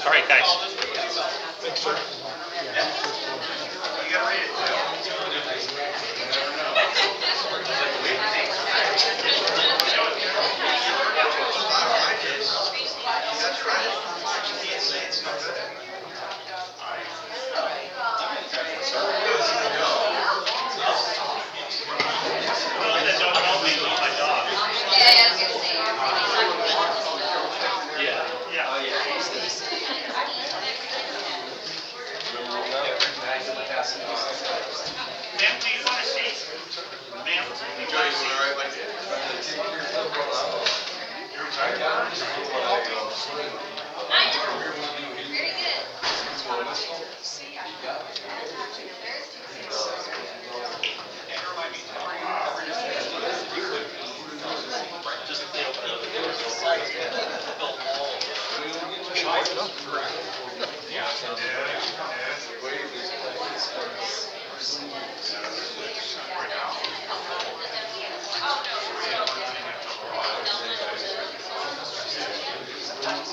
All right, guys. Ma'am, do you want to stay? Ma'am, do you want to stay?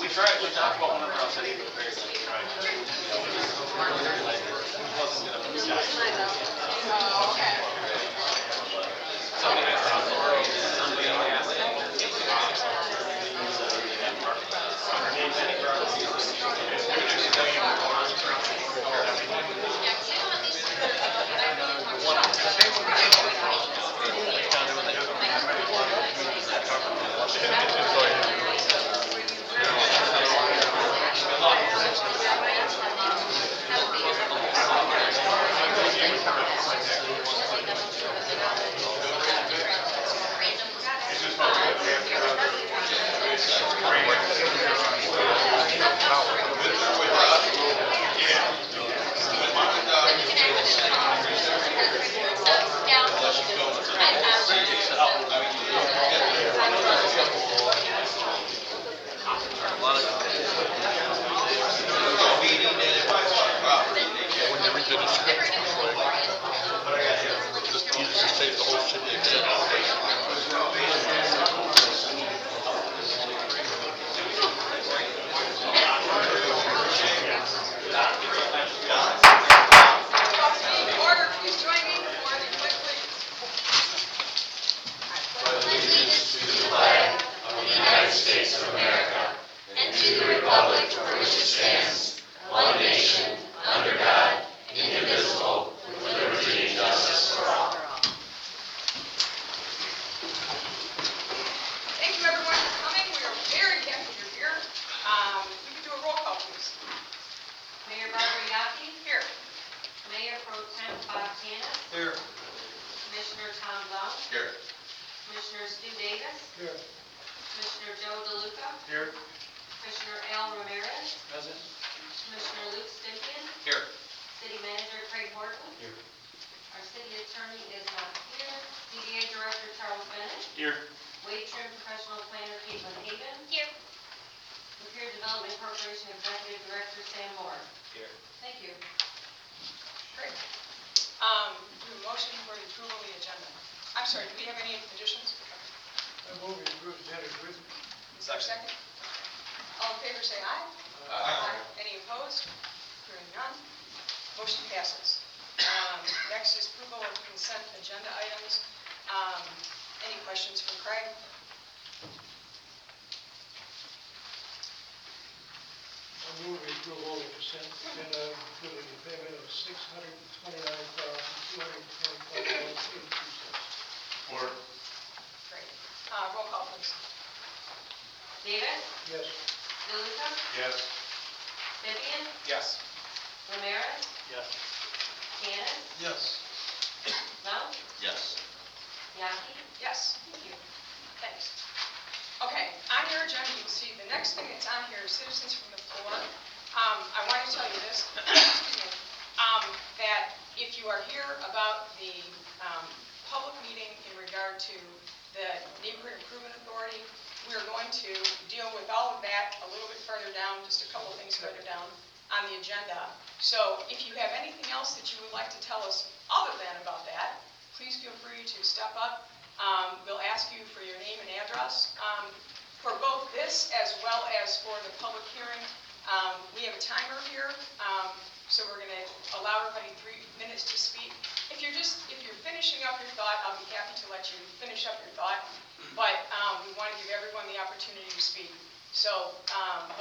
We talked about one of our city, but very When you read the description, it's like, just you just say the whole city except. Order, please join me for the quick, please. Thank you everyone for coming. We are very happy you're here. We can do a roll call, please. Mayor Barbara Yockey, Here. Mayor Pro Tem Bob Cannon, Here. Commissioner Tom Long, Here. Commissioner Stu Davis, Here. Commissioner Joe DeLuca, Here. Commissioner Al Ramirez, Present. Commissioner Luke Stimpian, Here. City Manager Craig Horton. Here. Our City Attorney is not here. DDA Director Charles Bennett, Here. Wade Trim Professional Planner Caitlin Haven. Here. Computer Development Corporation Executive Director Sam Moore. Here. Thank you. Great. Do a motion for the approval of the agenda. I'm sorry, do we have any additions? I move we approve the agenda as written. Is there a second? All in favor, say aye. Any opposed? Hearing none. Motion passes. Next is approval of consent agenda items. Any questions for Craig? I move we approve all the consent agenda, including the payment of $629,225.82. Support. Great. Roll call, please. Davis, Yes. DeLuca, Yes. Stimpian, Yes. Ramirez, Yes. Cannon, Yes. Long, Yes. Yockey. Yes. Thank you. Thanks. Okay, on your agenda, you can see the next thing that's on here is citizens from the floor. I want to tell you this, excuse me, that if you are here about the public meeting in regard to the Neighborhood Improvement Authority, we are going to deal with all of that a little bit further down, just a couple things further down on the agenda. So if you have anything else that you would like to tell us other than about that, please feel free to step up. We'll ask you for your name and address. For both this as well as for the public hearing We have a timer here, so we're going to allow everybody 3 minutes to speak. If you're finishing up your thought, I'll be happy to let you finish up your thought, but we want to give everyone the opportunity to speak. So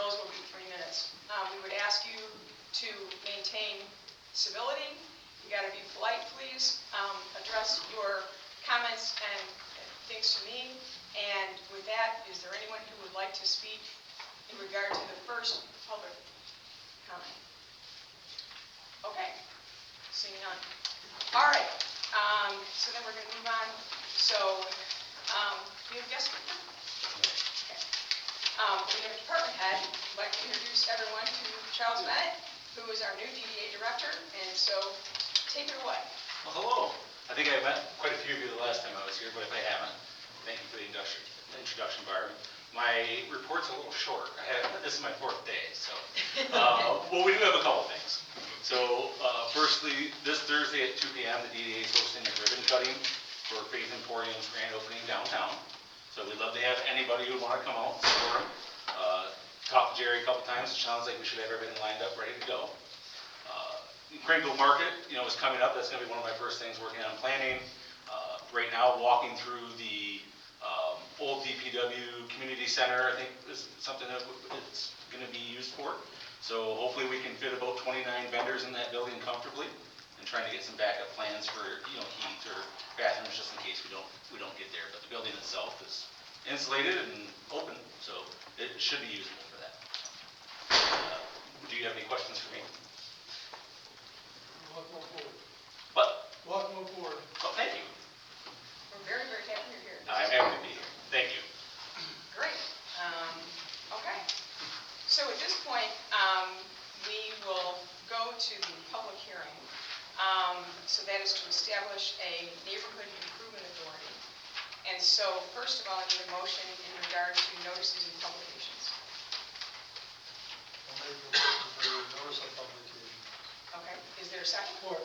those will be 3 minutes. We would ask you to maintain civility. You got to be polite, please. Address your comments and things to me. And with that, is there anyone who would like to speak in regard to the first public comment? Okay, seeing none. All right, so then we're going to move on. So, we have a guest speaker? Okay. We have a department head. I'd like to introduce everyone to Charles Bennett, who is our new DDA director, and so take it away. Well, hello. I think I met quite a few of you the last time I was here, but if I haven't, thank you for the introduction, Barb. My report's a little short. This is my 4th day, so. Well, we do have a couple things. So, firstly, this Thursday at 2 p.m., the DDA is hosting a ribbon cutting for Faith Emporium's grand opening downtown. So we'd love to have anybody who would want to come out and support them. Talked to Jerry a couple times. It sounds like we should have everything lined up, ready to go. Crankville Market, is coming up. That's going to be one of my first things working on planning. Right now, walking through the old DPW Community Center, I think is something that it's going to be used for. So hopefully we can fit about 29 vendors in that building comfortably, and trying to get some backup plans for heat or bathrooms just in case we don't get there. But the building itself is insulated and open, so it should be usable for that. Do you have any questions for me? Welcome aboard. What? Welcome aboard. Oh, thank you. We're very, very happy you're here. I'm happy to be here. Thank you. Great. Okay. So at this point, we will go to the public hearing. So that is to establish a neighborhood improvement authority. And so first of all, I need a motion in regard to notices and publications. I'll make a motion for notice of publication. Okay. Is there a second? Support.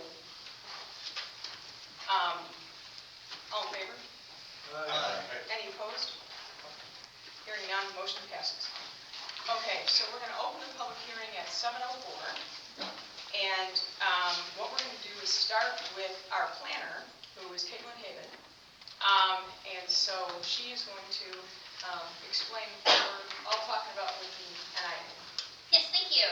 All in favor? Any opposed? Hearing none, motion passes. Okay, so we're going to open the public hearing at 7:04. And what we're going to do is start with our planner, who is Caitlin Haven. And so she is going to explain what we're all talking about with the NIA. Yes, thank you.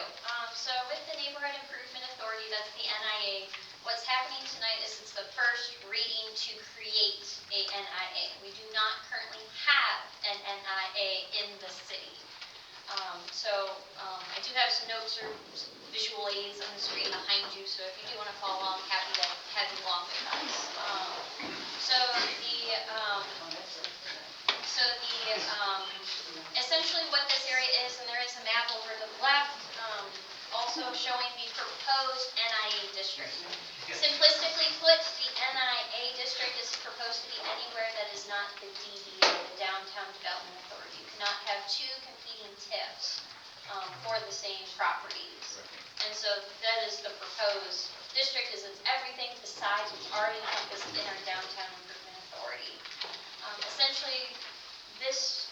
So with the Neighborhood Improvement Authority, that's the NIA, what's happening tonight is it's the first reading to create a NIA. We do not currently have an NIA in the city. I do have some notes or visual aids on the screen behind you, so if you do want to follow along, I'm happy to have you along with us. Essentially what this area is, and there is a map over to the left, also showing the proposed NIA district. Simplistically put, the NIA district is proposed to be anywhere that is not the DDA, the Downtown Development Authority. You cannot have two competing TIFs for the same properties. And so that is the proposed district, is it's everything besides what's already encompassed in our Downtown Improvement Authority. Essentially, this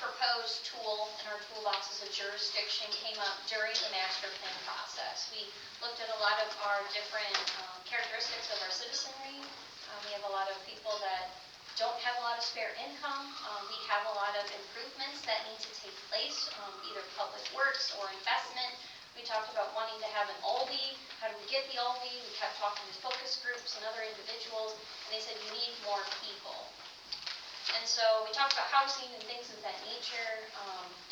proposed tool in our toolbox as a jurisdiction came up during the master plan process. We looked at a lot of our different characteristics of our citizenry. We have a lot of people that don't have a lot of spare income. We have a lot of improvements that need to take place, either public works or investment. We talked about wanting to have an OLV. How do we get the OLV? We kept talking to focus groups and other individuals, and they said you need more people. And so we talked about housing and things of that nature,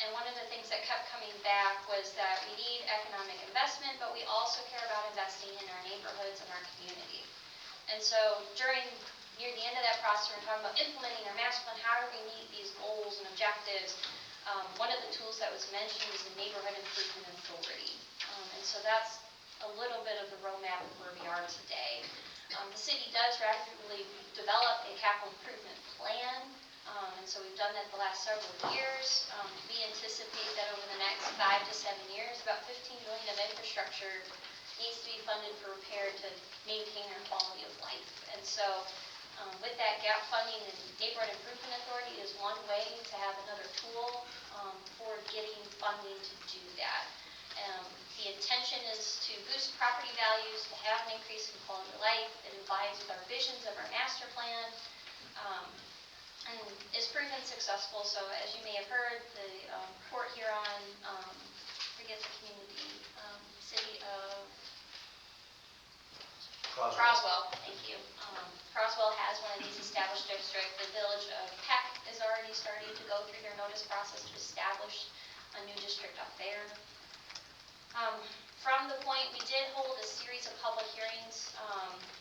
and one of the things that kept coming back was that we need economic investment, but we also care about investing in our neighborhoods and our community. And so near the end of that process, we're talking about implementing our master plan. How do we meet these goals and objectives? One of the tools that was mentioned is the Neighborhood Improvement Authority. And so that's a little bit of the roadmap of where we are today. The city does regularly develop a capital improvement plan, and so we've done that the last several years. We anticipate that over the next 5 to 7 years, about $15 million of infrastructure needs to be funded for repair to maintain our quality of life. And so with that gap funding, the Neighborhood Improvement Authority is one way to have another tool for getting funding to do that. The intention is to boost property values, to have an increase in quality of life. It aligns with our visions of our master plan, and is proven successful. So as you may have heard, the Port Huron, forget the community, city of Croswell, thank you. Croswell has one of these established districts. The village of Peck is already starting to go through their notice process to establish a new district up there. From the point, we did hold a series of public hearings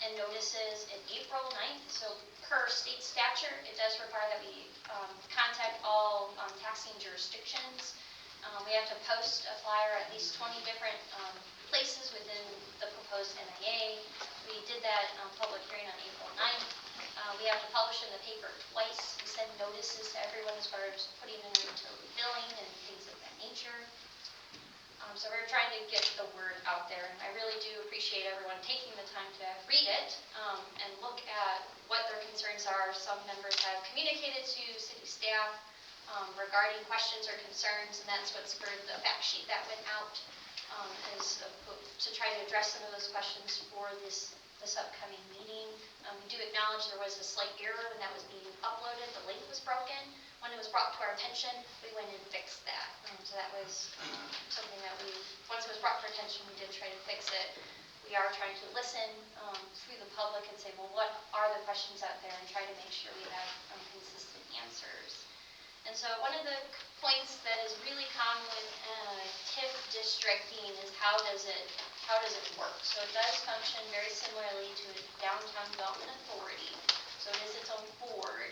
and notices in April 9th. So per state statute, it does require that we contact all taxing jurisdictions. We have to post a flyer at least 20 different places within the proposed NIA. We did that public hearing on April 9th. We have to publish in the paper twice. We send notices to everyone as far as putting in utility billing and things of that nature. So we're trying to get the word out there, and I really do appreciate everyone taking the time to read it and look at what their concerns are. Some members have communicated to city staff regarding questions or concerns, and that's what spurred the fact sheet that went out, to try to address some of those questions for this upcoming meeting. We do acknowledge there was a slight error when that was being uploaded. The link was broken. When it was brought to our attention, we went and fixed that. So that was something that once it was brought to our attention, we did try to fix it. We are trying to listen through the public and say, well, what are the questions out there, and try to make sure we have consistent answers. And so one of the points that is really common with TIF districting is how does it work? So it does function very similarly to a downtown development authority. So it is its own board,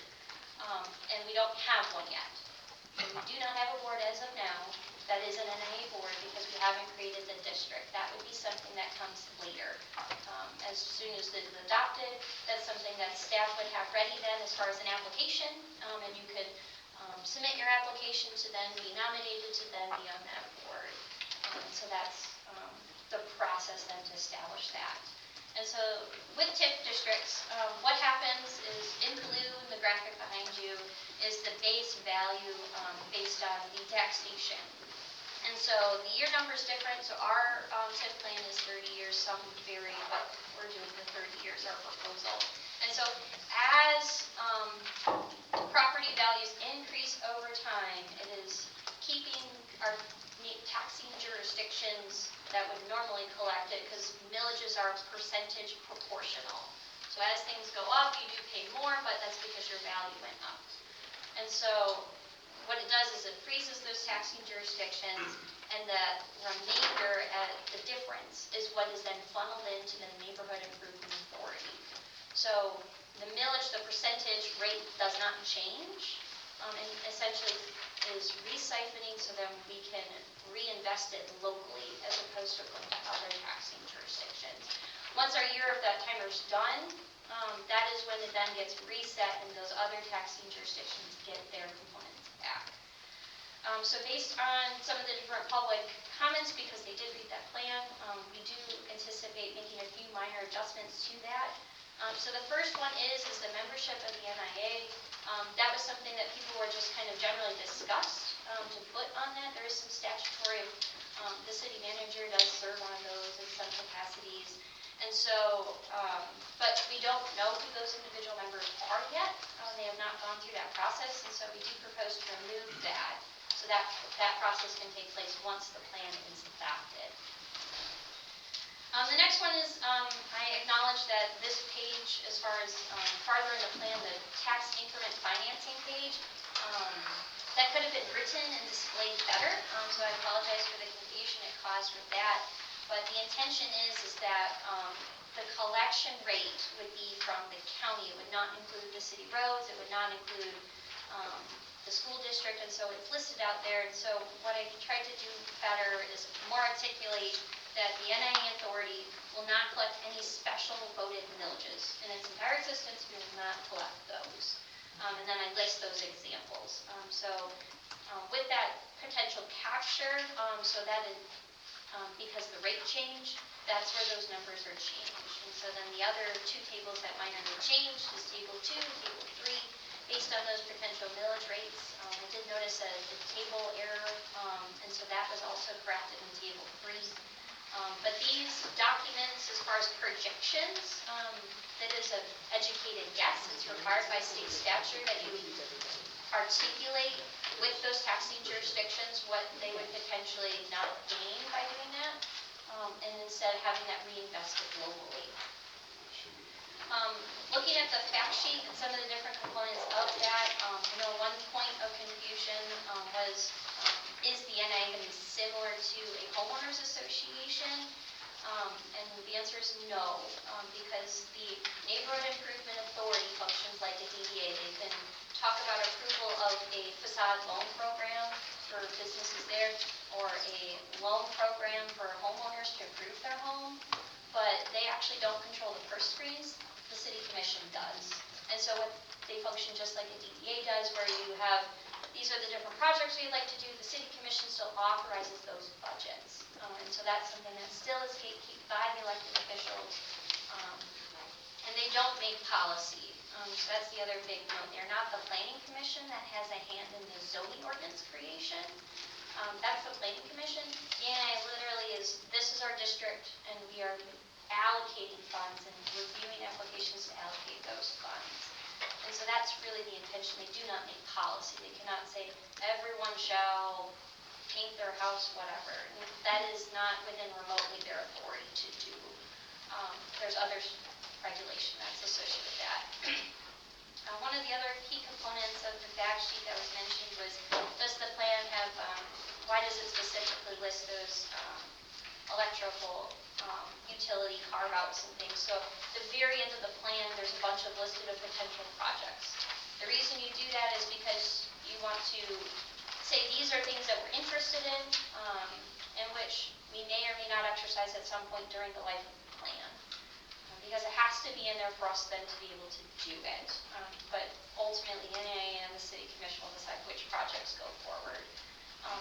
and we don't have one yet. So we do not have a board as of now that is an NIA board because we haven't created the district. That would be something that comes later. As soon as it is adopted, that's something that staff would have ready then as far as an application, and you could submit your application to then be nominated to then be on that board. So that's the process then to establish that. And so with TIF districts, what happens is in blue, in the graphic behind you, is the base value based on the taxation. And so the year number is different. So our TIF plan is 30 years. Some vary, but we're doing the 30 years, our proposal. And so as property values increase over time, it is keeping our taxing jurisdictions that would normally collect it, because millages are percentage proportional. So as things go up, you do pay more, but that's because your value went up. And so what it does is it freezes those taxing jurisdictions, and the remainder, the difference, is what is then funneled into the neighborhood improvement authority. So the millage, the percentage rate does not change, and essentially is resiphoning so then we can reinvest it locally as opposed to going to other taxing jurisdictions. Once our year of that timer is done, that is when it then gets reset and those other taxing jurisdictions get their components back. So based on some of the different public comments, because they did read that plan, we do anticipate making a few minor adjustments to that. So the first one is the membership of the NIA. That was something that people were just kind of generally discussed to put on that. There is some statutory, the city manager does serve on those in some capacities. And so, but we don't know who those individual members are yet. They have not gone through that process, and so we do propose to remove that so that process can take place once the plan is adopted. The next one is, I acknowledge that this page, as far as farther in the plan, the tax increment financing page, that could have been written and displayed better, so I apologize for the confusion it caused with that. But the intention is that the collection rate would be from the county. It would not include the city roads. It would not include the school district, and so it's listed out there. And so what I tried to do better is more articulate that the NIA authority will not collect any special voted millages. In its entire existence, we will not collect those. And then I list those examples. With that potential capture, so that is because the rate changed, that's where those numbers are changed. And so then the other two tables that minorly changed is table 2, table 3, based on those potential millage rates. I did notice a table error, and so that was also also crafted in table 3. But these documents, as far as projections, that is an educated guess. It's required by state statute that you articulate with those taxing jurisdictions what they would potentially not gain by doing that, and instead having that reinvested locally. Looking at the fact sheet and some of the different components of that, I know one point of confusion was, is the NIA going to be similar to a homeowners association? And the answer is no, because the neighborhood improvement authority functions like a DDA. They can talk about approval of a facade loan program for businesses there, or a loan program for homeowners to improve their home, but they actually don't control the purse strings. The city commission does. And so they function just like a DDA does, where you have, these are the different projects we'd like to do. The city commission still authorizes those budgets. And so that's something that still is gatekept by the elected officials. And they don't make policy. So that's the other big note. They're not the planning commission that has a hand in the zoning ordinance creation. That's the planning commission. DNI literally is, this is our district, and we are allocating funds and reviewing applications to allocate those funds. And so that's really the intention. They do not make policy. They cannot say everyone shall paint their house, whatever. That is not within remotely their authority to do. There's other regulation that's associated with that. One of the other key components of the fact sheet that was mentioned was, does the plan have, why does it specifically list those electrical utility carve-outs and things? So the very end of the plan, there's a bunch of listed of potential projects. The reason you do that is because you want to say these are things that we're interested in which we may or may not exercise at some point during the life of the plan. Because it has to be in there for us then to be able to do it. But ultimately, NIA and the city commission will decide which projects go forward.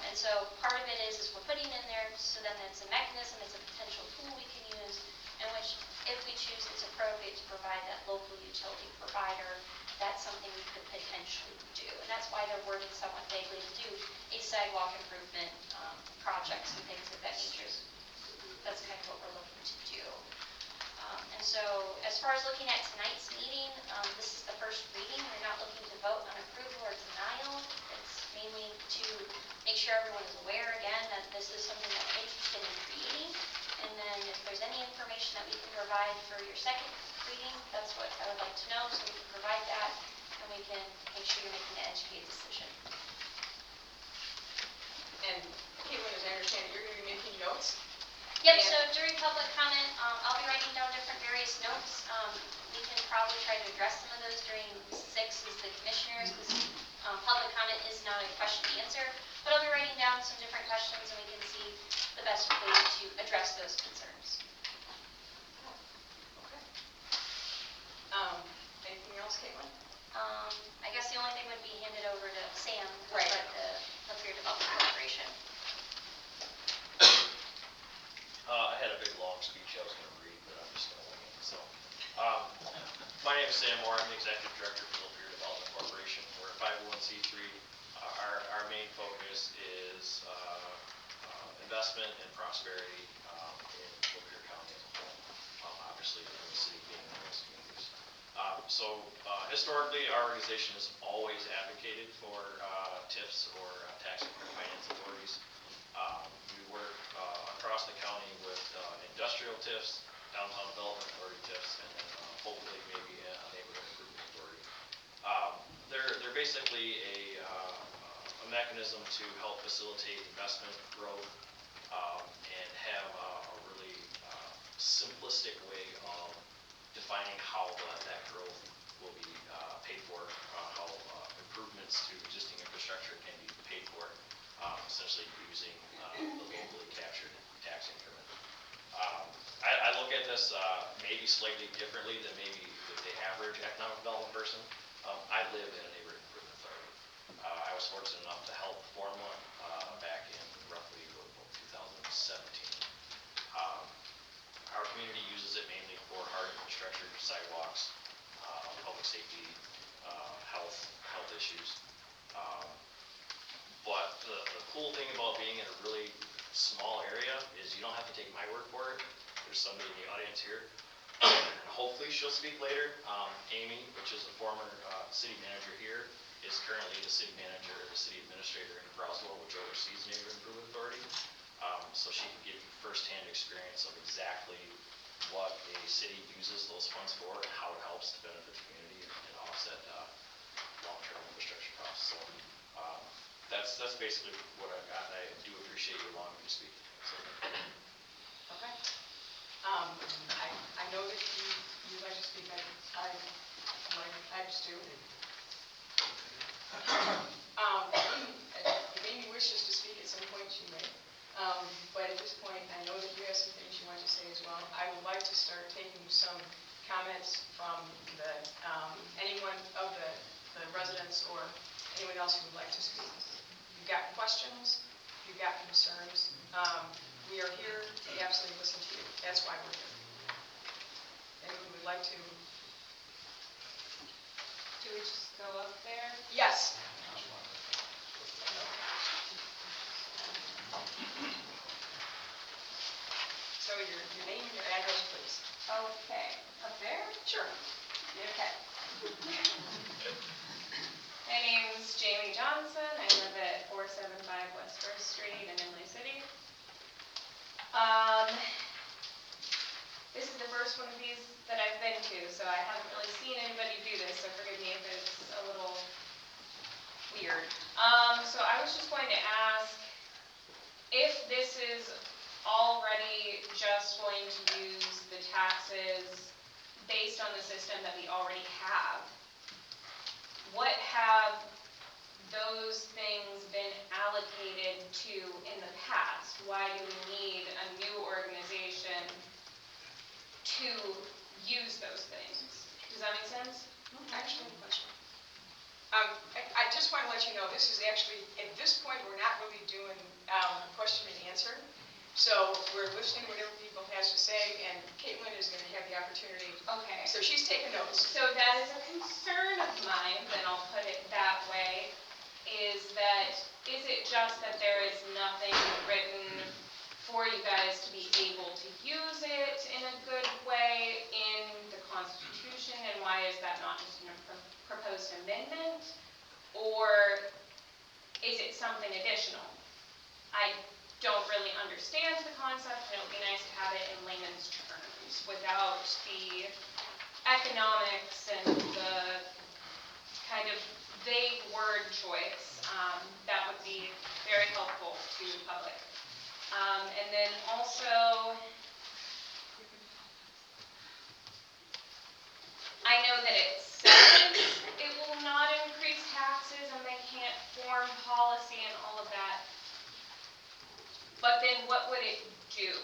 And so part of it is we're putting in there so then it's a mechanism, it's a potential tool we can use, in which if we choose it's appropriate to provide that local utility provider, that's something we could potentially do. And that's why they're worded somewhat vaguely to do a sidewalk improvement projects and things of that nature. That's kind of what we're looking to do. And so as far as looking at tonight's meeting, this is the first reading. We're not looking to vote on approval or denial. It's mainly to make sure everyone is aware again that this is something that we're interested in creating. And then if there's any information that we can provide for your second reading, that's what I would like to know, so we can provide that and we can make sure you're making an educated decision. And Caitlin, as I understand it, you're going to be making notes? Yep, so during public comment, I'll be writing down different various notes. We can probably try to address some of those during 6 as the commissioners, because public comment is not a question and answer, but I'll be writing down some different questions and we can see the best way to address those concerns. Okay. Anything else, Caitlin? I guess the only thing would be handed over to Sam, Right. but the Lapeer Development Corporation. I had a big long speech I was going to read, but I'm just going to wing it. So, my name is Sam Moore. I'm the Executive Director for Lapeer Development Corporation. We're a 501c3. Our main focus is investment and prosperity in Lapeer County as a whole. Obviously, in the city being one of those communities. Historically, our organization has always advocated for TIFs or tax increment finance authorities. We work across the county with industrial TIFs, downtown development authority TIFs, and then hopefully maybe a neighborhood improvement authority. They're basically a mechanism to help facilitate investment growth and have a really simplistic way of defining how that growth will be paid for, how improvements to existing infrastructure can be paid for. Essentially using the locally captured tax increment. I look at this maybe slightly differently than maybe the average economic development person. I live in a neighborhood improvement authority. I was fortunate enough to help form one back in roughly 2017. Our community uses it mainly for hard infrastructure, sidewalks, public safety, health issues. But the cool thing about being in a really somebody in the audience here. Hopefully she'll speak later. Amy, which is a former city manager here, is currently the city manager, the city administrator in Roswell, which oversees Neighborhood Improvement Authority. So she can give you firsthand experience of exactly what a city uses those funds for and how it helps to benefit the community and offset long-term infrastructure costs. So that's basically what I've got. I do appreciate you allowing me to speak. So, Okay. I know that you like to speak, I just do. If Amy wishes to speak at some point, she may. But at this point, I know that you have some things you want to say as well. I would like to start taking some comments from anyone of the residents or anyone else who would like to speak. You've got questions, you've got concerns. We are here to absolutely listen to you. That's why we're here. Anyone would like to? Do we just go up there? Yes. So your name and your address, please. Okay, up there? Sure. Okay. My name's Jamie Johnson. I live at 475 West First Street in Imlay City. This is the first one of these that I've been to, so I haven't really seen anybody do this, so forgive me if it's a little weird. So I was just going to ask if this is already just going to use the taxes based on the system that we already have. What have those things been allocated to in the past? Why do we need a new organization to use those things? Does that make sense? Actually, question. I just want to let you know, this is actually, at this point, we're not really doing question and answer. So we're listening to whatever people has to say, and Caitlin is going to have the opportunity. Okay. So she's taking notes. So that is a concern of mine, then I'll put it that way, is it just that there is nothing written for you guys to be able to use it in a good way in the Constitution, and why is that not just in a proposed amendment? Or is it something additional? I don't really understand the concept, and it would be nice to have it in layman's terms without the economics and the kind of vague word choice. That would be very helpful to the public. And then also, I know that it says it will not increase taxes and they can't form policy and all of that. But then what would it do?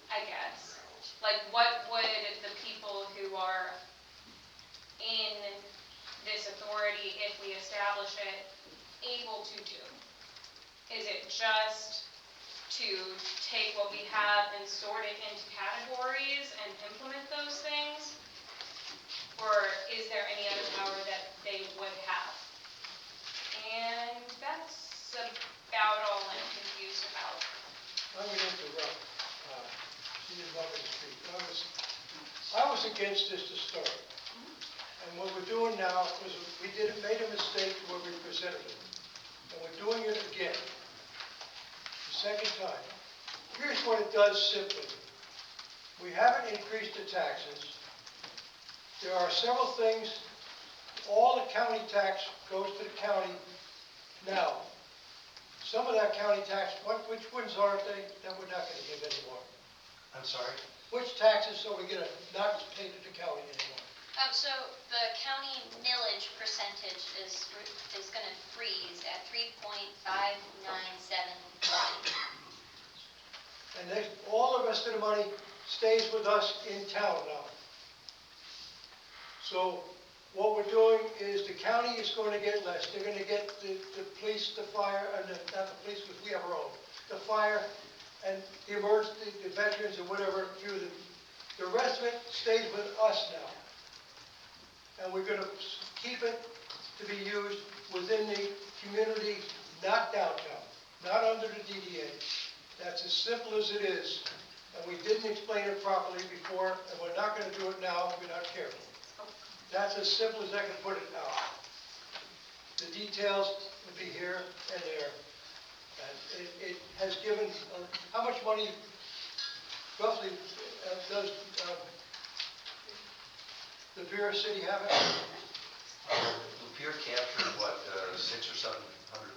I guess. Like, what would the people who are in this authority, if we establish it, able to do? Is it just to take what we have and sort it into categories and implement those things? Or is there any other power that they would have? And that's about all I'm confused about. I'm going to interrupt. She didn't want me to speak. I was against this to start. And what we're doing now is we made a mistake when we presented it. And we're doing it again. The second time. Here's what it does simply. We haven't increased the taxes. There are several things. All the county tax goes to the county now. Some of that county tax, which ones are they that we're not going to give anymore? I'm sorry? Which taxes are we going to not pay to the county anymore? So the county millage percentage is going to freeze at 3.5971. And all the rest of the money stays with us in town now. So what we're doing is the county is going to get less. They're going to get the police, the fire, and not the police, because we have our own. The fire and the emergency, the veterans, and whatever, a few of them. The rest of it stays with us now. And we're going to keep it to be used within the community, not downtown, not under the DDA. That's as simple as it is. And and we didn't explain it properly before, and we're not gonna do it now if we're not careful. That's as simple as I can put it now. The details will be here and there. And it has given, how much money roughly does the Bureau City have it? Lapeer captured, what, $600,000 or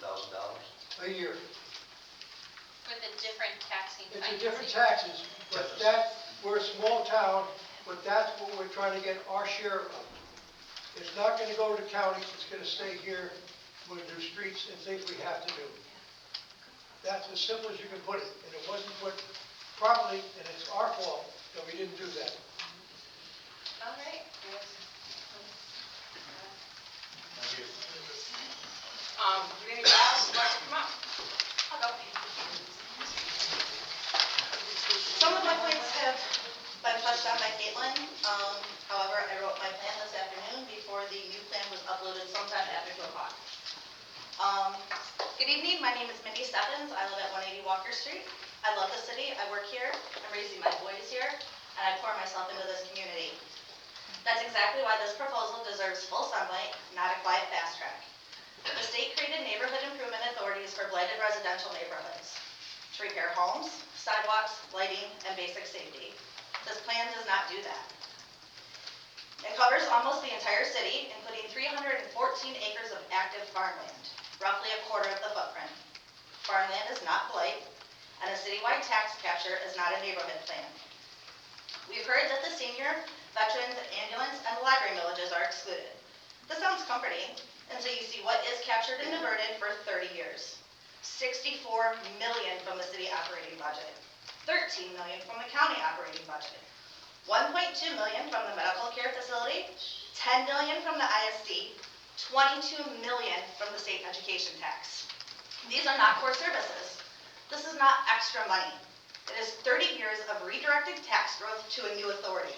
$700,000? A year. For the different taxing It's a financing. different taxes, but we're a small town, but that's what we're trying to get our share of. It's not gonna go to the counties, it's gonna stay here, we're gonna do streets and things we have to do. That's as simple as you can put it, and it wasn't put properly, and it's our fault that we didn't do that. All right. Would anybody else like to come up? I'll go. Some of my points have been touched on by Caitlin. However, I wrote my plan this afternoon before the new plan was uploaded sometime after 2 o'clock. Good evening, my name is Mindy Stephens. I live at 180 Walker Street. I love the city, I work here, I'm raising my boys here, and I pour myself into this community. That's exactly why this proposal deserves full sunlight, not a quiet fast track. The state created neighborhood improvement authorities for blighted residential neighborhoods to repair homes, sidewalks, lighting, and basic safety. This plan does not do that. It covers almost the entire city, including 314 acres of active farmland, roughly a quarter of the footprint. Farmland is not blight, and a citywide tax capture is not a neighborhood plan. We've heard that the senior, veterans, ambulance, and library villages are excluded. This sounds comforting until you see what is captured and diverted for 30 years. $64 million from the city operating budget, $13 million from the county operating budget, $1.2 million from the medical care facility, $10 million from the ISD, $22 million from the state education tax. These are not core services. This is not extra money. It is 30 years of redirected tax growth to a new authority.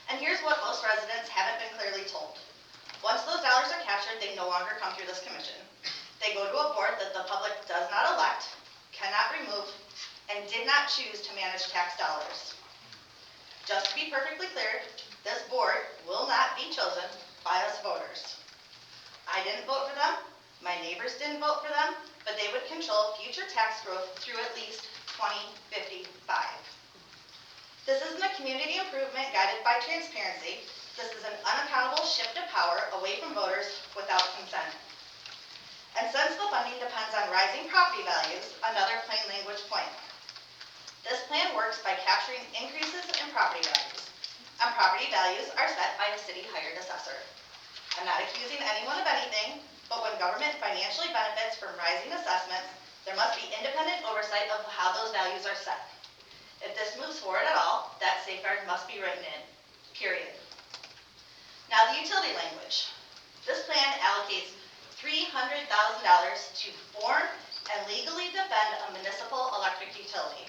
And here's what most residents haven't been clearly told. Once those dollars are captured, they no longer come through this commission. They go to a board that the public does not elect, cannot remove, and did not choose to manage tax dollars. Just to be perfectly clear, this board will not be chosen by us voters. I didn't vote for them, my neighbors didn't vote for them, but they would control future tax growth through at least 2055. This isn't a community improvement guided by transparency. This is an unaccountable shift of power away from voters without consent. And since the funding depends on rising property values, another plain language point. This plan works by capturing increases in property values, and property values are set by a city hired assessor. I'm not accusing anyone of anything, but when government financially benefits from rising assessments, there must be independent oversight of how those values are set. If this moves forward at all, that safeguard must be written in, period. Now the utility language. This plan allocates $300,000 to form and legally defend a municipal electric utility.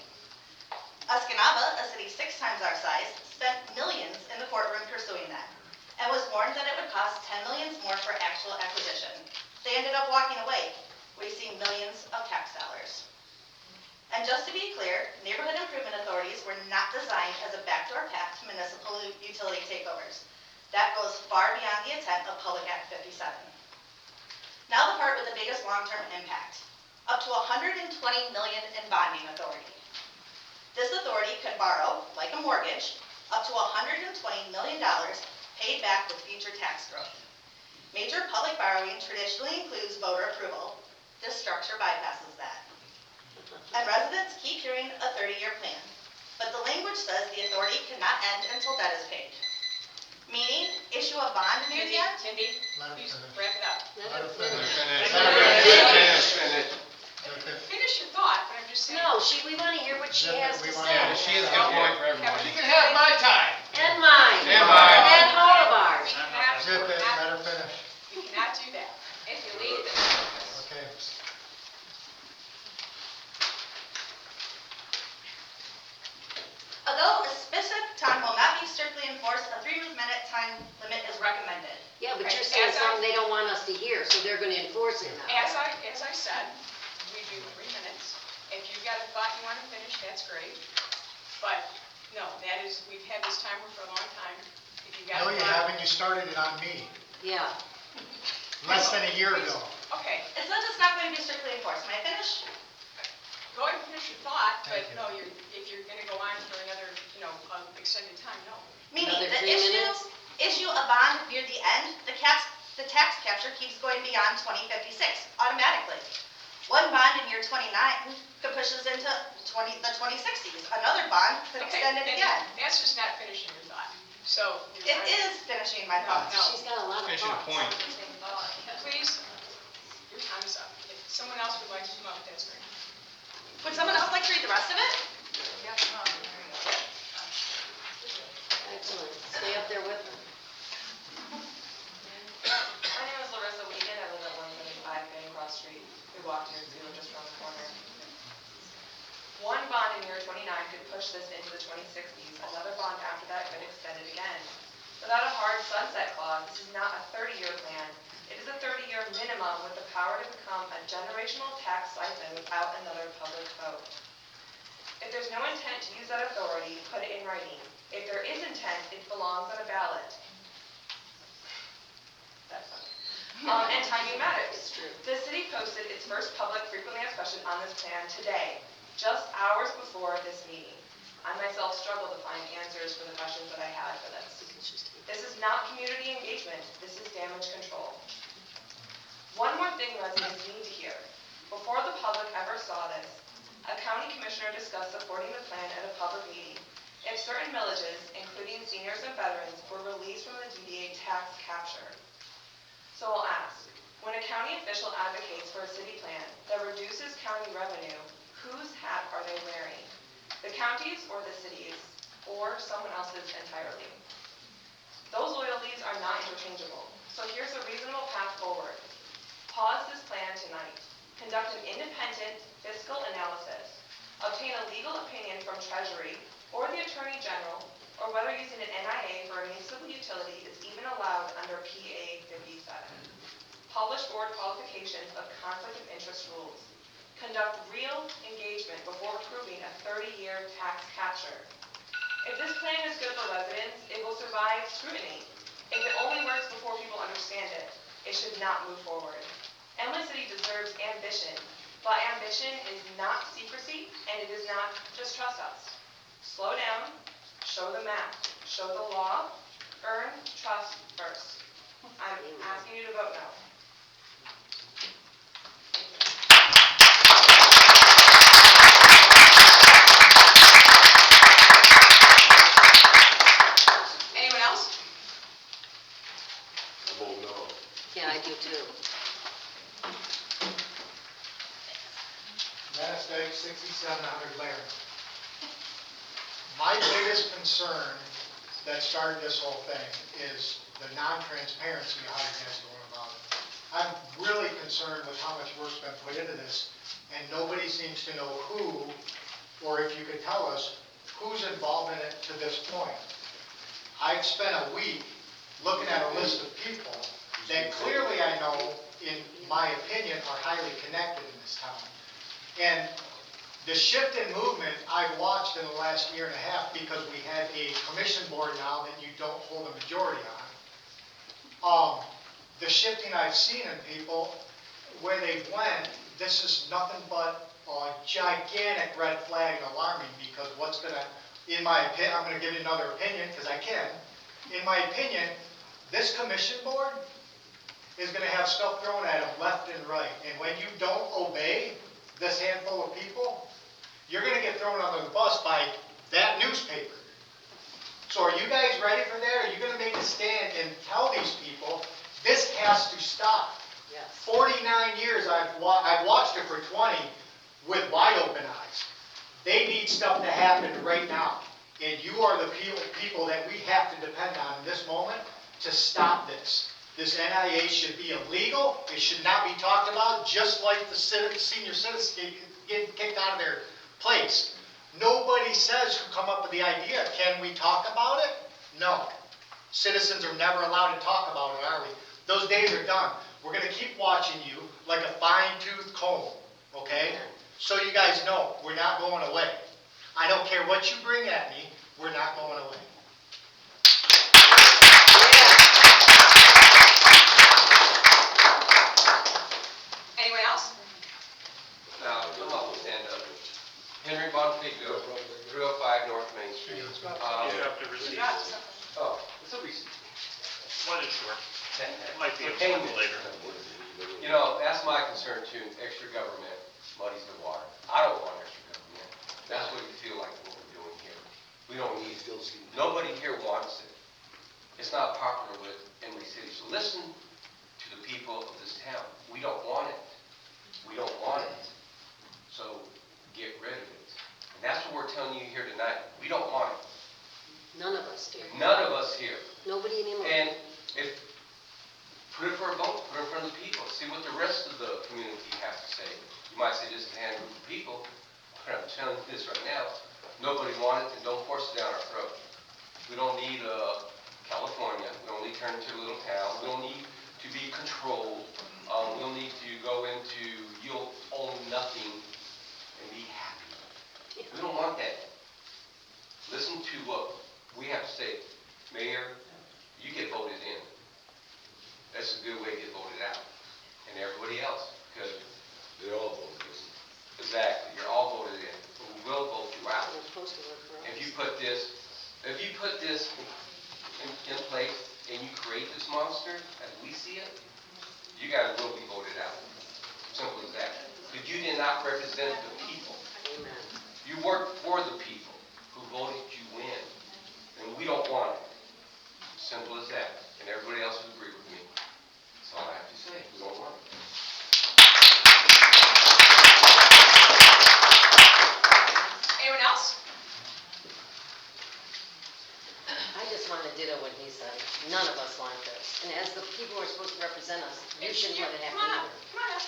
Escanaba, a city 6 times our size, spent millions in the courtroom pursuing that, and was warned that it would cost $10 million more for actual acquisition. They ended up walking away, wasting millions of tax dollars. And just to be clear, neighborhood improvement authorities were not designed as a backdoor path to municipal utility takeovers. That goes far beyond the intent of Public Act 57. Now the part with the biggest long-term impact. Up to $120 million in bonding authority. This authority could borrow, like a mortgage, up to $120 million paid back with future tax growth. Major public borrowing traditionally includes voter approval. This structure bypasses that. And residents keep hearing a 30-year plan, but the language says the authority cannot end until debt is paid. Meaning, issue a bond near the end? Cindy, please wrap it up. Finish your thought, but I'm just saying. No, we want to hear what she has to say. She has a good point for everyone. You can have my time. And mine. And mine. And all of ours. You cannot do that. If you leave it. Okay. Although a specific time will not be strictly enforced, a 3-minute time limit is recommended. Yeah, but Right, you're saying as I- something they don't want us to hear, so they're going to enforce it now. As I said, we do 3 minutes. If you've got a thought you want to finish, that's great. But, no, that is, we've had this timer for a long time. If you got No, a you problem- haven't, you started it on me, Yeah. less than a year ago. Okay, It says it's not going to be strictly enforced. May I finish? go ahead and finish your thought, but Thank you. no, if you're gonna go on for another, extended time, no. Mimi, Another the 3 minutes? issue a bond near the end, the tax capture keeps going beyond 2056 automatically. One bond in year 29 could push us into the 2060s. Another bond could Okay, extend it and again. That's just not finishing your thought. So. It is finishing my thoughts. No. She's got a lot of Finish the thoughts. point. Please, your time's up. If someone else would like to come up, that's great. Would someone else like to read the rest of it? Excellent. Stay up there with her. My name is Larissa Wiegand. I live at 175 Bancroft Street. We walked here too, just around the corner. One bond in year 29 could push this into the 2060s. Another bond after that could extend it again. Without a hard sunset clause, this is not a 30-year plan. It is a 30-year minimum with the power to become a generational tax stipend without another public vote. If there's no intent to use that authority, put it in writing. If there is intent, it belongs on a ballot. That's fine. And timing matters. The city posted its first public frequently asked question on this plan today, just hours before this meeting. I myself struggle to find answers for the questions that I had for this. This is not community engagement. This is damage control. One more thing residents need to hear. Before the public ever saw this, a county commissioner discussed supporting the plan at a public meeting if certain villages, including seniors and veterans, were released from the DDA tax capture. So I'll ask, when a county official advocates for a city plan that reduces county revenue, whose hat are they wearing? The county's or the city's, or someone else's entirely? Those loyalties are not interchangeable, so here's a reasonable path forward. Pause this plan tonight. Conduct an independent fiscal analysis. Obtain a legal opinion from Treasury or the Attorney General, or whether using an NIA for a municipal utility is even allowed under PA 57. Publish board qualifications of conflict of interest rules. Conduct real engagement before approving a 30-year tax capture. If this plan is good for residents, it will survive scrutiny. If it only works before people understand it, it should not move forward. Emily City deserves ambition, but ambition is not secrecy, and it is not just trust us. Slow down, show the map, show the law, earn trust first. I'm asking you to vote no. Anyone else? Yeah, I do too. Dennis Dyke, 6700 Laramie. My biggest concern that started this whole thing is the non-transparency of how you guys are going about it. I'm really concerned with how much work's been put into this, and nobody seems to know who, or if you could tell us, who's involved in it to this point. I've spent a week looking at a list of people that clearly I know, in my opinion, are highly connected in this town. And the shift in movement I've watched in the last year and a half, because we have a commission board now that you don't hold a majority on. The shifting I've seen in people, where they've went, this is nothing but a gigantic red flag and alarming, because what's gonna, in my opinion, I'm gonna give you another opinion, because I can. In my opinion, this commission board is gonna have stuff thrown at them left and right. And when you don't obey this handful of people, you're gonna get thrown under the bus by that newspaper. So are you guys ready for that? Are you gonna make a stand and tell these people, this has to stop? Yes. 49 years I've watched it for 20 with wide open eyes. They need stuff to happen right now. And you are the people that we have to depend on in this moment to stop this. This NIA should be illegal. It should not be talked about, just like the senior citizens getting kicked out of their place. Nobody says who come up with the idea, can we talk about it? No. Citizens are never allowed to talk about it, are we? Those days are done. We're going to keep watching you like a fine-tooth comb, okay? So you guys know, we're not going away. I don't care what you bring at me, we're not going away. Anyone else? Now, come up and stand up. Henry Bonfiglio, 305 North Main Street. You have to receive. Oh, it's a receipt. One is short. Might be a Hey, little later. You know, that's my concern too, extra government muddies the water. I don't want extra government. That's what you feel like what we're doing here. We don't need it. Nobody here wants it. It's not popular with Emery City. So listen to the people of this town. We don't want it. We don't want it. So get rid of it. And that's what we're telling you here tonight. We don't want it. None of us do. None of us here. Nobody in Emory. And if, put it for a vote, put it in front of the people, see what the rest of the community has to say. You might say this is a handful of people, but I'm telling you this right now, nobody wants it, and don't force it down our throat. We don't need California, we don't need to turn into a little town, we don't need to be controlled, we don't need to go into, you'll own nothing and be happy. We don't want that. Listen to what we have to say. Mayor, you get voted in. That's a good way to get voted out. And everybody else, because They're all voting. exactly, you're all voted in. But we will vote you out. They're supposed to work for us. If you put this in place and you create this monster as we see it, you guys will be voted out. Simple as that. Because you did not represent the people. Amen. You worked for the people who voted you in. And we don't want it. Simple as that. And everybody else would agree with me. That's all I have to say. We don't want it. Anyone else? I just want to ditto what he said. None of us want this. And as the people who are supposed to represent us, you shouldn't let it happen Come on up, either. come on up.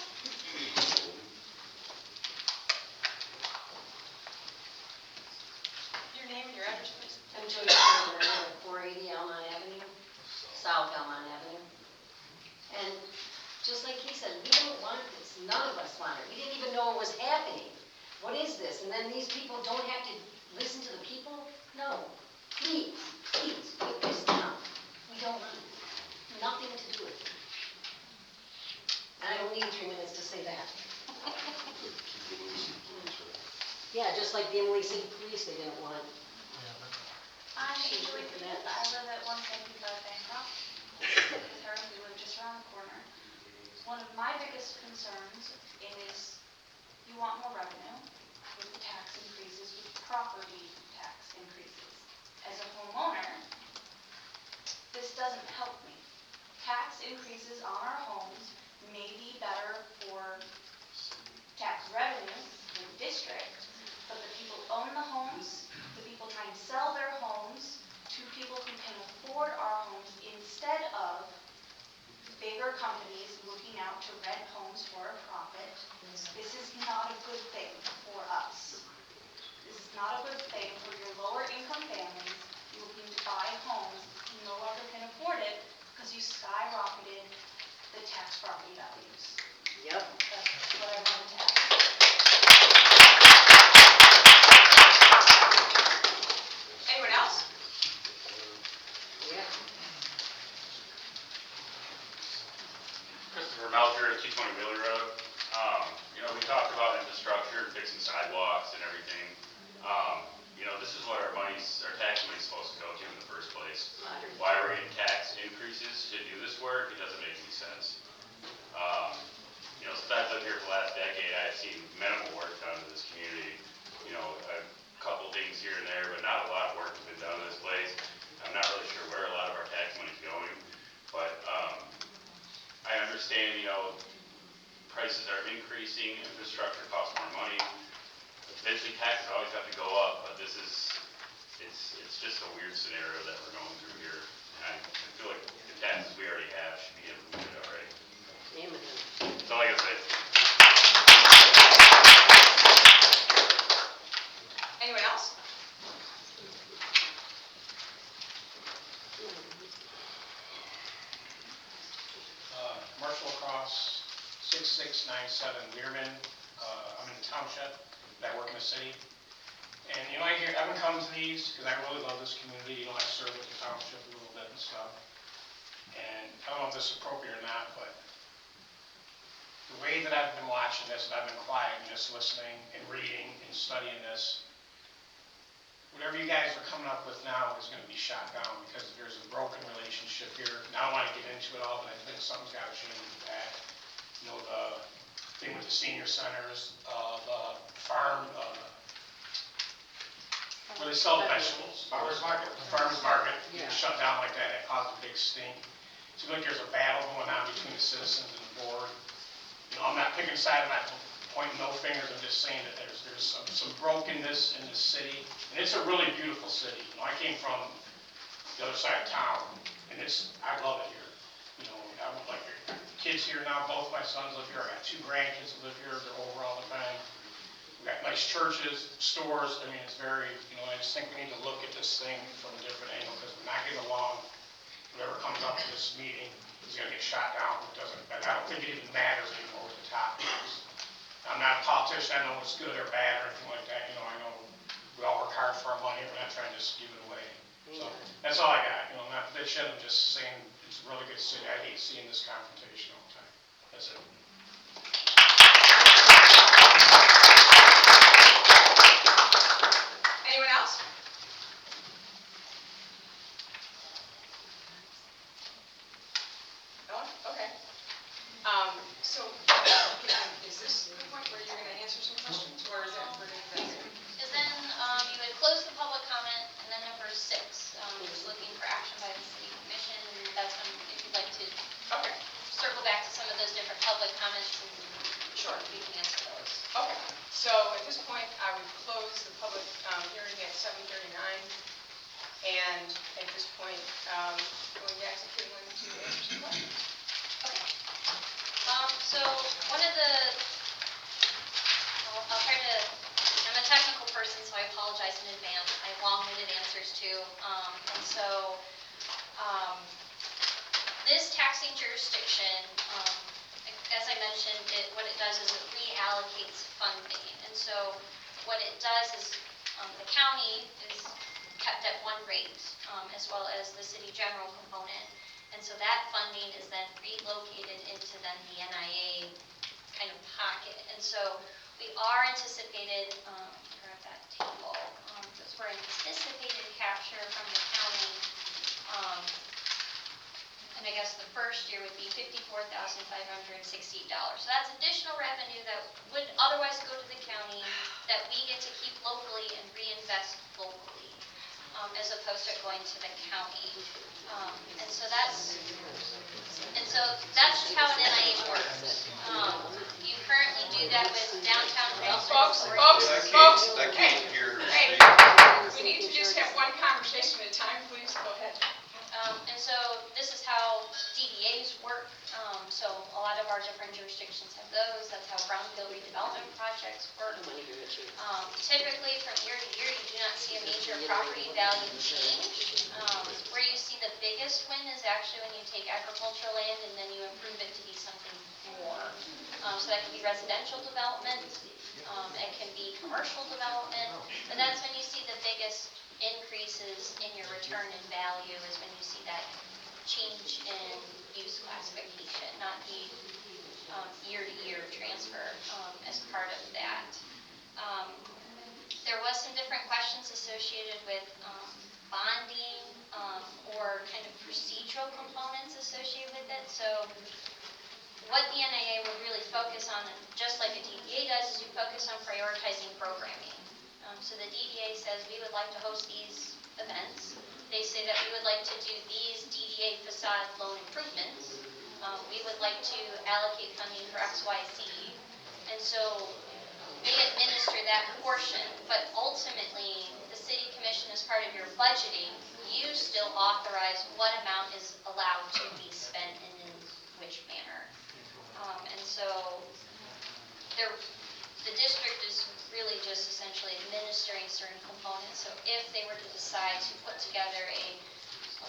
Your name and your address, please. I'm Joyce Turner, at 480 Almont Avenue, South Almont Avenue. And just like he said, we don't want this. None of us want it. We didn't even know it was happening. What is this? And then these people don't have to listen to the people? No. Please, please, put this down. We don't want it. Nothing to do with it. And I don't need 3 minutes to say that. Yeah, just like the Emily City Police, they didn't want. I'm Julie Bennett. I live at 175 Bancroft. With her, we live just around the corner. One of my biggest concerns is you want more revenue with the tax increases, with property tax increases. As a homeowner, this doesn't help me. Tax increases on our homes may be better for tax revenue in the district, but the people who own the homes, the people trying to sell their homes to people who can afford our homes instead of bigger companies looking out to rent homes for a profit. This is not a good thing for us. This is not a good thing for your lower income families looking to buy homes who no longer can afford it because you skyrocketed the tax property values. Yep. That's what I wanted to ask. Anyone else? Yeah. Christopher Melcher, 220 Wheeler Road. We talked about infrastructure and fixing sidewalks and everything. This is what our tax money's supposed to go to in the first place. Why are we getting tax increases to do this work? It doesn't make any sense. Since I've lived here for the last decade, I've seen minimal work done in this community. A couple things here and there, but not a lot of work has been done in this place. I'm not really sure where a lot of our tax money's going, but I understand, prices are increasing, infrastructure costs more money. Eventually taxes always have to go up, but it's just a weird scenario that we're going through here. And I feel like the taxes we already have should be implemented already. Amen. That's all I gotta say. Anyone else? Marshall Cross, 6697 Learman. I'm in the township, but I work in the city. And, you know, I hear, I've been coming to these because I really love this community, you know, I serve with the township a little bit and stuff. And I don't know if this is appropriate or not, but the way that I've been watching this, and I've been quiet and just listening and reading and studying this, whatever you guys are coming up with now is gonna be shot down because there's a broken relationship here. Now, I don't wanna get into it all, but I think something's gotta change with that. You know, the thing with the senior centers, the farm, where they sell the vegetables. Farmers market. Farmers market, shut down like that, it caused a big stink. Seems like there's a battle going on between the citizens and the board. You know, I'm not picking a side, I'm not pointing no fingers, I'm just saying that there's some brokenness in this city. And it's a really beautiful city. You know, I came from the other side of town, and I love it here. You know, I have like kids here now, both my sons live here, I got 2 grandkids that live here, they're over all the time. We got nice churches, stores, I mean, it's very, you know, I just think we need to look at this thing from a different angle, because we're not getting along. Whatever comes up to this meeting is gonna get shot down, I don't think it even matters anymore what the topic is. I'm not a politician, I know what's good or bad or anything like that, you know, I know we all work hard for our money, we're not trying to just give it away. So, that's all I got, you know, not bitching, I'm just saying, it's a really good city, I hate seeing this confrontation all the time. That's it. Anyone else? No one? Okay. So, is this the point where you're gonna answer some questions, or is that for the investor? Because then you would close the public comment, and then number 6, just looking for action by the city commission. That's when, if you'd like to Okay, circle back to some of those different public comments, and sure. we can answer those. Okay, so at this point, I would close the public hearing at 7:39. And at this point, going back to Caitlin to answer some questions. Okay. So one of the, I'll try to, I'm a technical person, so I apologize in advance. I have long-winded answers too. And so this taxing jurisdiction, as I mentioned, what it does is it reallocates funding. And so what it does is the county is kept at one rate, as well as the city general component. And so that funding is then relocated into then the NIA kind of pocket. And so we are anticipated, grab that table, because we're anticipated capture from the county, and I guess the first year would be $54,568. So that's additional revenue that would otherwise go to the county that we get to keep locally and reinvest locally, as opposed to it going to the county. And so that's just how an NIH works. You currently do that with downtown Folks, development. I can't hear. Hey, we need to just have one conversation at a time, please, go ahead. And so this is how DDAs work. So a lot of our different jurisdictions have those. That's how brownfield redevelopment projects work. Typically, from year to year, you do not see a major property value change. Where you see the biggest win is actually when you take agricultural land and then you improve it to be something more. So that can be residential development, it can be commercial development, but that's when you see the biggest increases in your return in value is when you see that change in use classification, not the year-to-year transfer as part of that. There was some different questions associated with bonding or kind of procedural components associated with it. So what the NIA would really focus on, just like a DDA does, is you focus on prioritizing programming. So the DDA says we would like to host these events. They say that we would like to do these DDA facade loan improvements. We would like to allocate funding for X, Y, Z. And so they administer that portion, but ultimately the city commission, as part of your budgeting, you still authorize what amount is allowed to be spent and in which manner. And so the district is really just essentially administering certain components. So if they were to decide to put together a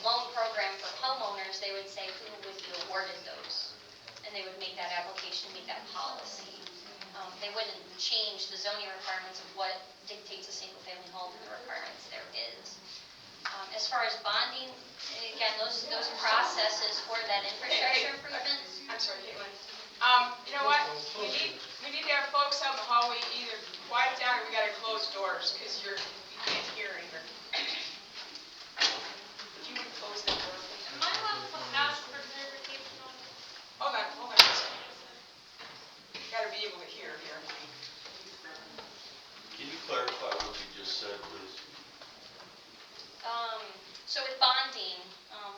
loan program for homeowners, they would say who would be awarded those. And they would make that application, make that policy. They wouldn't change the zoning requirements of what dictates a single-family home processes for that infrastructure improvement. I'm sorry, Caitlin. You know what? We need to have folks out in the hallway either quiet down or we gotta close doors, because you can't hear either. If you would close that door. Am I allowed to ask for clarification on this? Hold on a second. Gotta be able to hear here. Can you clarify what you just said, please? So with bonding,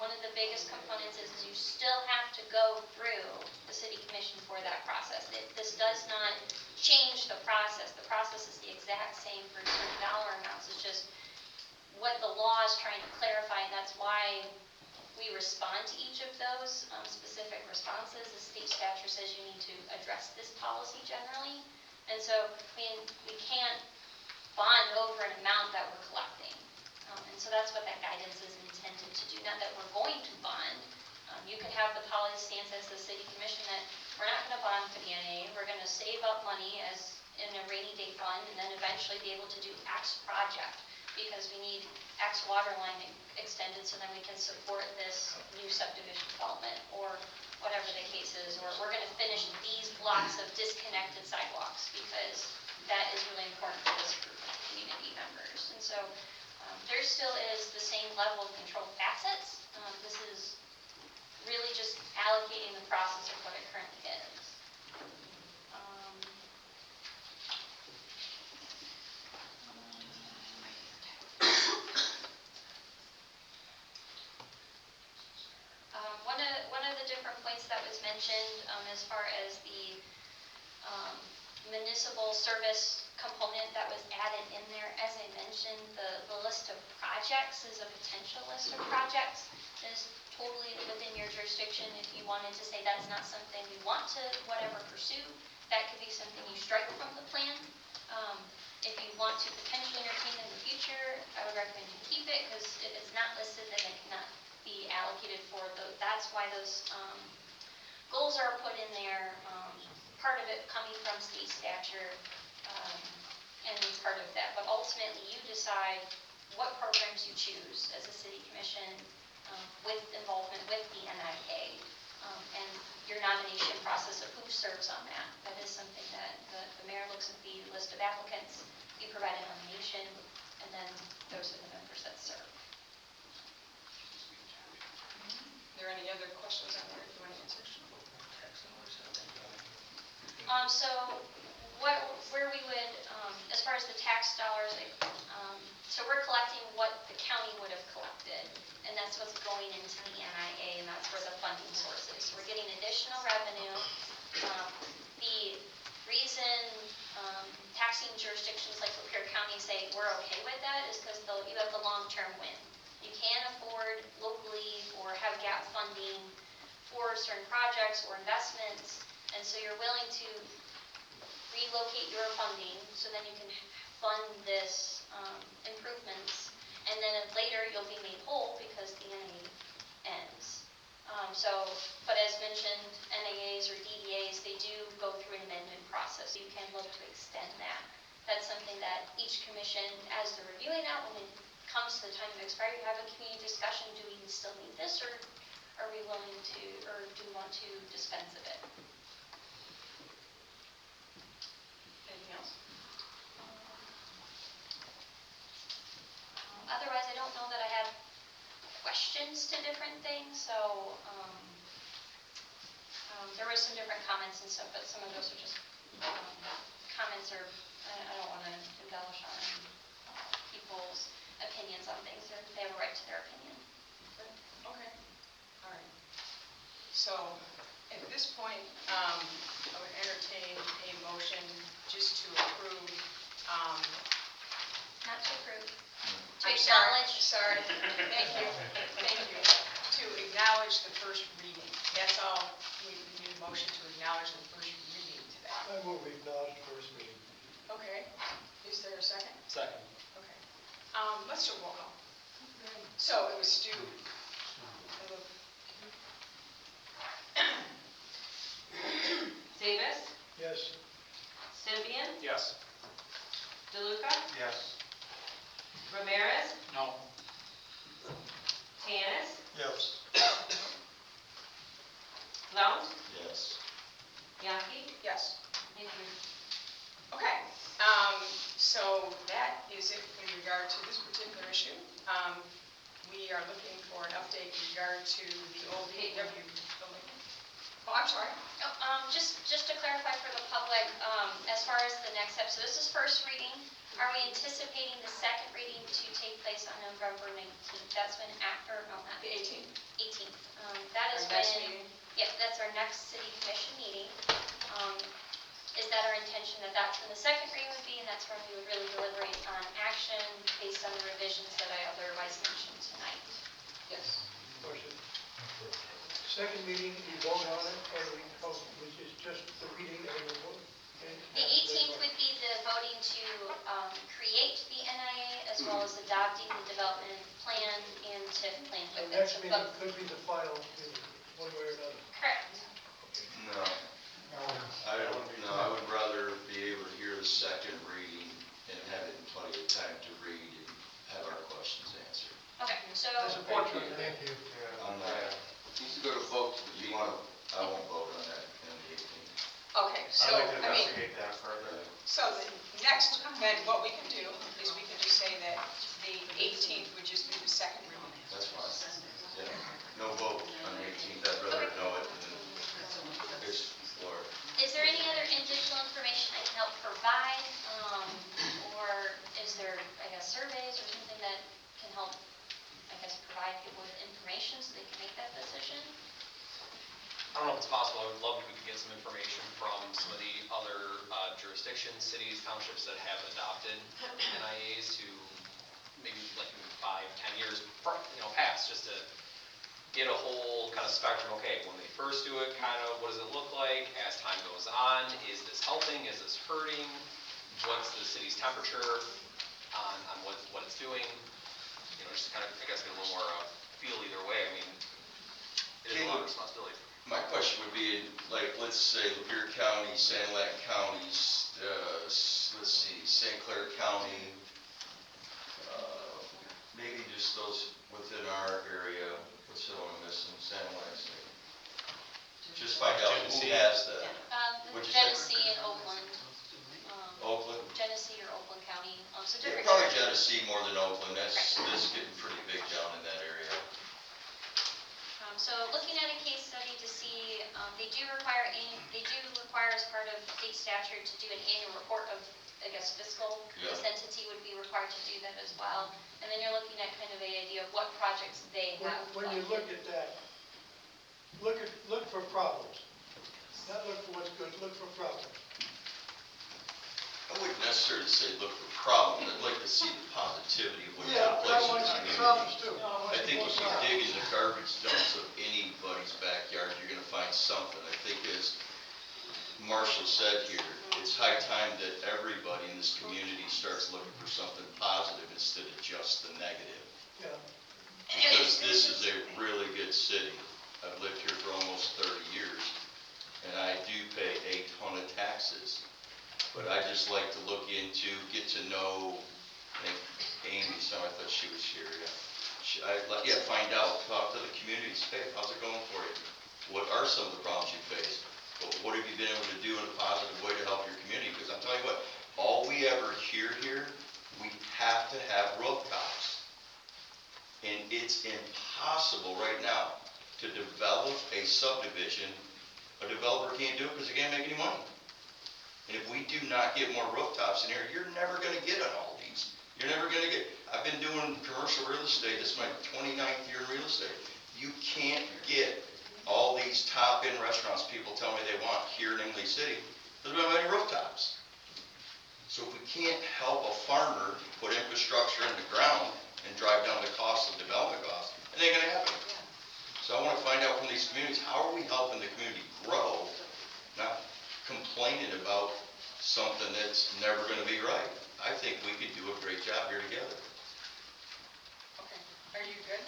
one of the biggest components is you still have to go through the city commission for that process. This does not change the process. The process is the exact same for certain dollar amounts. It's just what the law is trying to clarify, and that's why we respond to each of those specific responses. The state statute says you need to address this policy generally. And so, we can't bond over an amount that we're collecting. And so that's what that guidance is intended to do. Not that we're going to bond. You could have the policy stance as the city commission that we're not going to bond for the NA. We're going to save up money as in a rainy day fund and then eventually be able to do X project because we need X water line extended so then we can support this new subdivision development or whatever the case is. Or we're going to finish these blocks of disconnected sidewalks because that is really important for this group of community members. And so there still is the same level of control facets. This is really just allocating the process of what it currently is. One of the different points that was mentioned as far as the municipal service component that was added in there, as I mentioned, the list of projects is a potential list of projects. It is totally within your jurisdiction. If you wanted to say that's not something you want to whatever pursue, that could be something you strike from the plan. If you want to potentially entertain in the future, I would recommend you keep it because if it's not listed, then it cannot be allocated for those. That's why those goals are put in there. Part of it coming from state stature, and it's part of that. But ultimately, you decide what programs you choose as a city commission with involvement with the NIA, and your nomination process of who serves on that. That is something that the mayor looks at the list of applicants, you provide a nomination, and then those are the members that serve. Are there any other questions on there you want to answer? So where we would, as far as the tax dollars, so we're collecting what the county would have collected, and that's what's going into the NIA, and that's where the funding source is. We're getting additional revenue. The reason taxing jurisdictions like Lapeer County say we're okay with that is because you have the long-term win. You can afford locally or have gap funding for certain projects or investments, and so you're willing to relocate your funding so then you can fund this improvements, and then later you'll be made whole because the NA ends. But as mentioned, NAAs or DDAs, they do go through an amendment process. You can look to extend that. That's something that each commission, as they're reviewing that, when it comes to the time of expiry, you have a community discussion. Do we still need this, or are we willing to, or do we want to dispense of it? Anything else? Otherwise, I don't know that I have questions to different things, so there were some different comments and stuff, but some of those are just comments, or I don't want to embellish on people's opinions on things. They have a right to their opinion. Okay. All right. So at this point, I would entertain a motion just to approve. Not to approve. To I'm acknowledge. Sorry. Thank you. Thank you. To acknowledge the first reading. That's all. We need a motion to acknowledge the first reading today. I will acknowledge first reading. Okay. Is there a second? Second. Okay. Let's do a roll call. So it was Stu. Davis, Yes. Symbian, Yes. DeLuca, Yes. Ramirez, No. Tanis, Yes. Cloud? Yes. Bianchi? Yes. Thank you. Okay, so that is it in regard to this particular issue. We are looking for an update in regard to the old AW building. Oh, I'm sorry. Just to clarify for the public, as far as the next step, so this is first reading. Are we anticipating the second reading to take place on November 19th? That's when after, no, not The 18th. 18th. That is Our next when, meeting. yeah, that's our next city commission meeting. Is that our intention that that's when the second reading would be, and that's when we would really deliberate on action based on the revisions that I otherwise mentioned tonight? Yes. Motion. Second meeting, we vote on it, or we vote, which is just the reading and the vote. The 18th would be the voting to create the NIA as well as adopting the development plan and TIF plan. The with it. next So meeting both- could be the final meeting, one way or another. Correct. No. I would rather be able to hear the second reading and have it in plenty of time to read and have our questions answered. Okay, so, That's a portrait, thank you. I'm not, Needs to go to vote to the you want to, I won't vote on that in the 18th. Okay, so, I mean, that further. so the next, then what we can do is we can just say that the 18th would just be the second reading. That's fine. Yeah. No vote on the 18th, I'd rather know it than explore it. is there any other additional information I can help provide? Or is there, I guess, surveys or something that can help, I guess, provide people with information so they can make that decision? I don't know if it's possible, I would love if we could get some information from some of the other jurisdictions, cities, townships that have adopted NIAs to maybe like 5, 10 years, past, just to get a whole kind of spectrum, okay, when they first do it, kind of, what does it look like, as time goes on, is this helping, is this hurting, what's the city's temperature on what it's doing, just kind of, I guess, get a little more feel either way, I mean, it is a lot of responsibility. My question would be, like, let's say Lapeer County, San Latin counties, let's see, St. Clair County, maybe just those within our area, what's the one I'm missing, San Latin. Just find out who has that. What'd you say? Genesee and Oakland. Oakland? Genesee or Oakland County, so Yeah, different. probably Genesee more than Oakland, that's getting pretty big down in that area. So looking at a case study to see, they do require as part of state statute to do an annual report of, I guess, fiscal. Yeah. This entity would be required to do that as well. And then you're looking at kind of an idea of what projects they have. When you look at that, look for problems. Not look for what's good, look for problems. I wouldn't necessarily say look for problems, I'd like to see the positivity of what Yeah, took I place in want the to see community. problems too. I think if you dig in the garbage dumps of anybody's backyard, you're gonna find something. I think as Marshall said here, it's high time that everybody in this community starts looking for something positive instead of just the negative. Yeah. Because this is a really good city. I've lived here for almost 30 years, and I do pay a ton of taxes. But I just like to look into, get to know, I think Amy, so I thought she was here, yeah. Find out, talk to the communities, hey, how's it going for you? What are some of the problems you face? What have you been able to do in a positive way to help your community? Because I'm telling you what, all we ever hear here, we have to have rooftops. And it's impossible right now to develop a subdivision. A developer can't do it because they can't make any money. And if we do not get more rooftops in here, you're never gonna get on all these. You're never gonna get, I've been doing commercial real estate, this is my 29th year in real estate. You can't get all these top-end restaurants people tell me they want here in Imlay City, because we don't have any rooftops. So if we can't help a farmer put infrastructure in the ground and drive down the cost of development costs, it ain't gonna happen. So I wanna find out from these communities, how are we helping the community grow, not complaining about something that's never gonna be right. I think we could do a great job here together. Okay, are you good?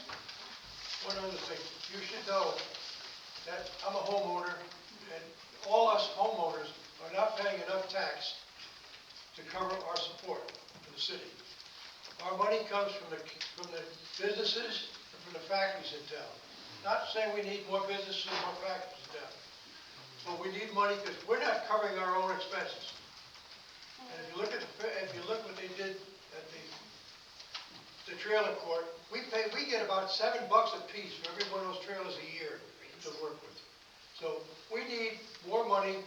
One other thing, you should know that I'm a homeowner, and all us homeowners are not paying enough tax to cover our support for the city. Our money comes from the businesses and from the factories in town. Not saying we need more businesses and more factories. Yeah. But we need money because we're not covering our own expenses. And if you look what they did at the trailer court, we get about $7 a piece for every one of those trailers a year to work with. So we need more money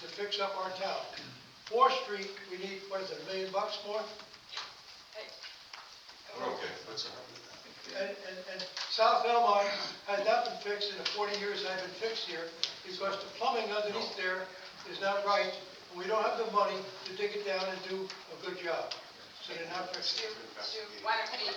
to fix up our town. 4th Street, we need, what is it, $1 million more? Okay, that's all. And South Elmont has not been fixed in the 40 years I've been fixed here because the plumbing underneath there is not right. And we don't have the money to dig it down and do a good job. So they're not fixed. Stu, why don't we,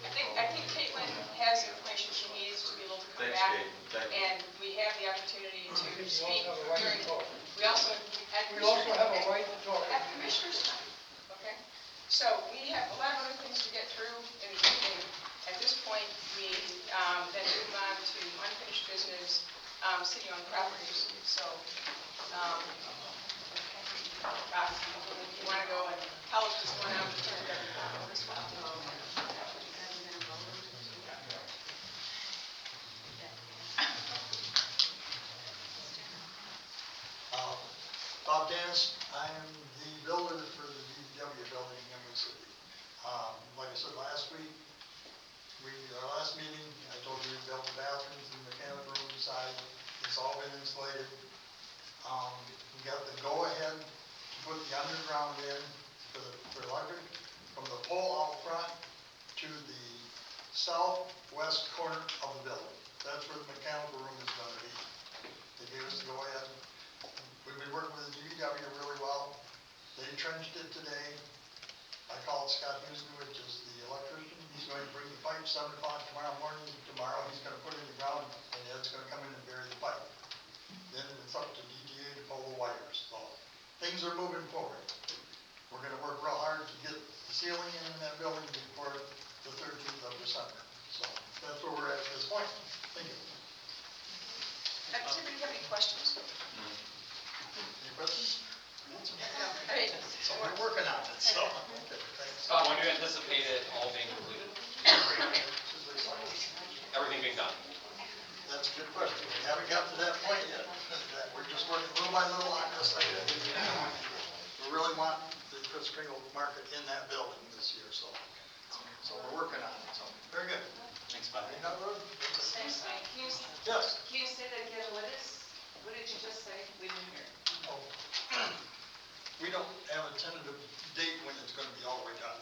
I think Caitlin has the information she needs to be able to come Thanks, back. Kate. Thank you. And we have the opportunity to We speak also have a right during, to talk. we also, at We also have a right to talk. At commissioners' time, okay? So we have a lot of other things to get through in the evening. At this point, we then move on to unfinished business, city-owned properties. So, if you want to go and tell us what's going on with the this one. Bob Dennis, I am the builder for the DPW building in Youngwood City. Like I said last week, our last meeting, I told you we built the bathrooms and the mechanic room inside. It's all been insulated. We got the go-ahead to put the underground in for electric from the pole out front to the southwest corner of the building. That's where the mechanical room is going to be. They gave us the go-ahead. We've been working with the DPW really well. They trenched it today. I called Scott Houston, which is the electrician. He's going to bring the pipe 7 o'clock tomorrow morning. Tomorrow he's going to put it in the ground and Ed's going to come in and bury the pipe. Then it's up to DTA to pull the wires. So things are moving forward. We're going to work real hard to get the ceiling in that building before the 13th of December. So that's where we're at this point. Thank you. Does anybody have any questions? Any questions? All right. So we're working on it, so. Okay, thanks. When do you anticipate it all being completed? Everything being done? That's a good question. We haven't got to that point yet. We're just working little by little on this. We really want the Chris Kringle market in that building this year, so we're working on it. So very good. Thanks, Bob. Any other? Thanks, Mike. Yes. Can you say that again? What did you just say? We didn't hear. Oh. We don't have a tentative date when it's going to be all the way done.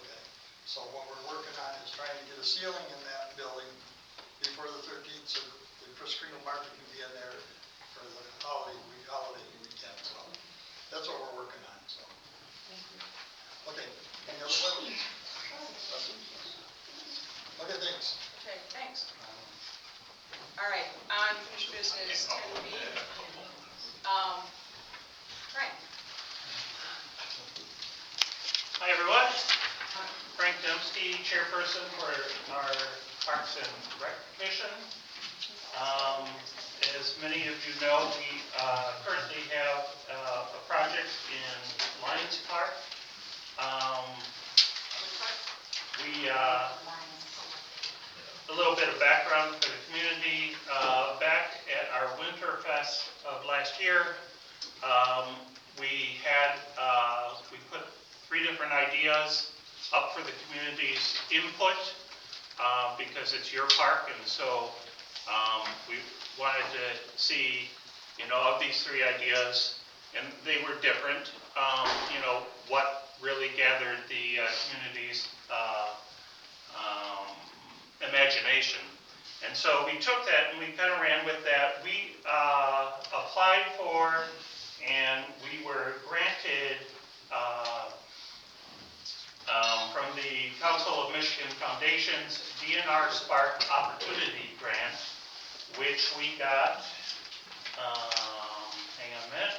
Okay. So what we're working on is trying to get a ceiling in that building before the 13th, so the Chris Kringle market can be in there for the holiday weekend. So that's what we're working on. So. Okay. Any other questions? Okay, thanks. Okay, thanks. All right, unfinished business, 10B. Frank. Hi, everyone. Frank Dembski, chairperson for our Parks and Rec Commission. As many of you know, we currently have a project in Lions Park. A little bit of background for the community. Back at our Winterfest of last year, we put 3 different ideas up for the community's input because it's your park, and so we wanted to see, of these 3 ideas, and they were different, what really gathered the community's imagination. And so we took that and we kind of ran with that. We applied for and we were granted from the Council of Michigan Foundation's DNR Spark Opportunity Grant, which we got, hang on a minute,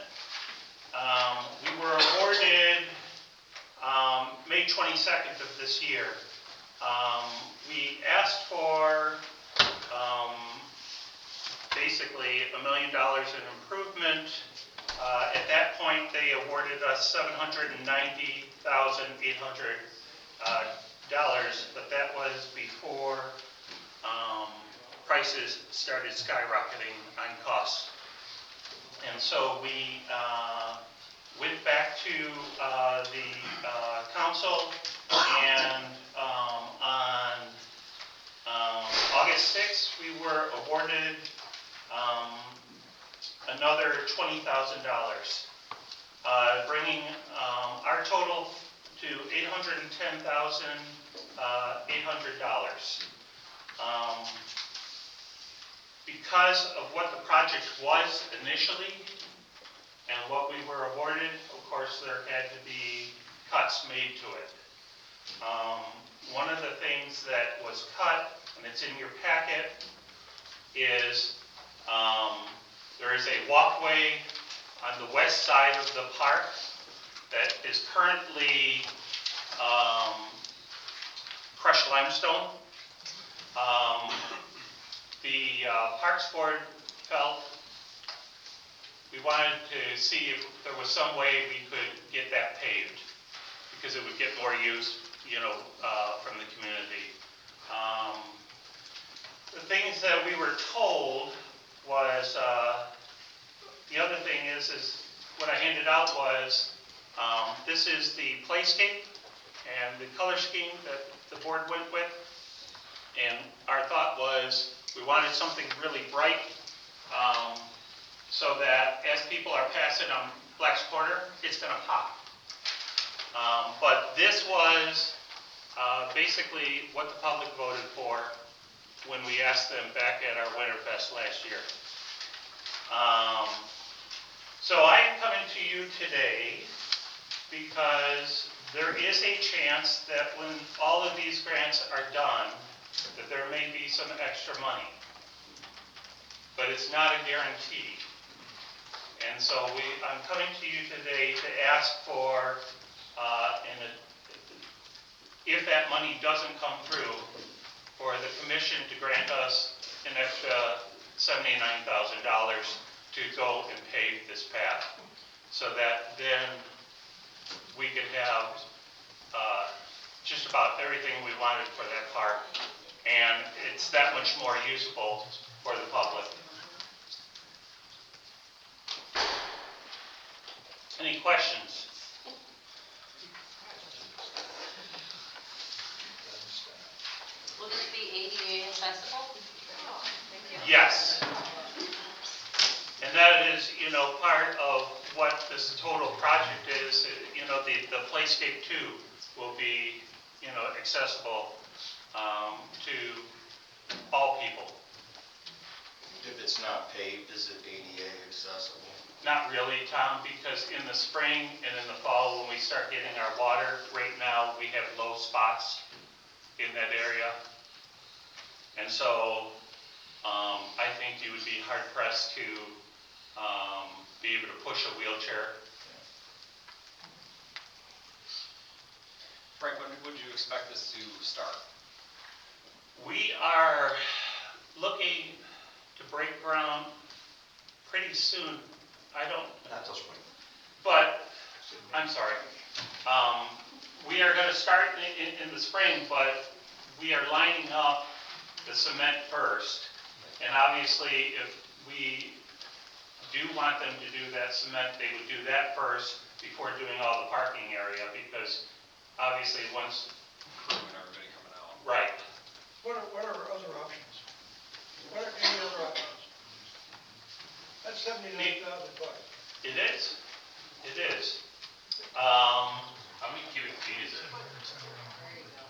we were awarded May 22nd of this year. We asked for basically $1 million in improvement. At that point, they awarded us $790,800, but that was before prices started skyrocketing on costs. And so we went back to the council, and on August 6th, we were awarded another $20,000, bringing our total to $810,800. Because of what the project was initially and what we were awarded, of course, there had to be cuts made to it. One of the things that was cut, and it's in your packet, is there is a walkway on the west side of the park that is currently crushed limestone. The Parks Board felt we wanted to see if there was some way we could get that paved, because it would get more use, from the community. The things that we were told was, the other thing is what I handed out was, this is the playscape and the color scheme that the board went with. And our thought was, we wanted something really bright, so that as people are passing on Black's Corner, it's gonna pop. But this was basically what the public voted for when we asked them back at our Winterfest last year. So I am coming to you today because there is a chance that when all of these grants are done, that there may be some extra money. But it's not a guarantee. And so I'm coming to you today to ask for, if that money doesn't come through, for the commission to grant us an extra $79,000 to go and pave this path, so that then we could have just about everything we wanted for that park, and it's that much more usable for the public. Any questions? Will this be ADA accessible? Yes. And that is, part of what this total project is. The Playscape 2 will be, accessible to all people. If it's not paved, is it ADA accessible? Not really, Tom, because in the spring and in the fall, when we start getting our water, right now, we have low spots in that area. And so, I think you would be hard pressed to be able to push a wheelchair. Frank, when would you expect this to start? We are looking to break ground pretty soon. Not till spring. But, I'm sorry. We are gonna start in the spring, but we are lining up the cement first. And obviously, if we do want them to do that cement, they would do that first before doing all the parking area, because obviously once. Crew and everybody coming out. Right. What are our other options? What are any other options? That's $79,000. It is. It is. How many cubic feet is it?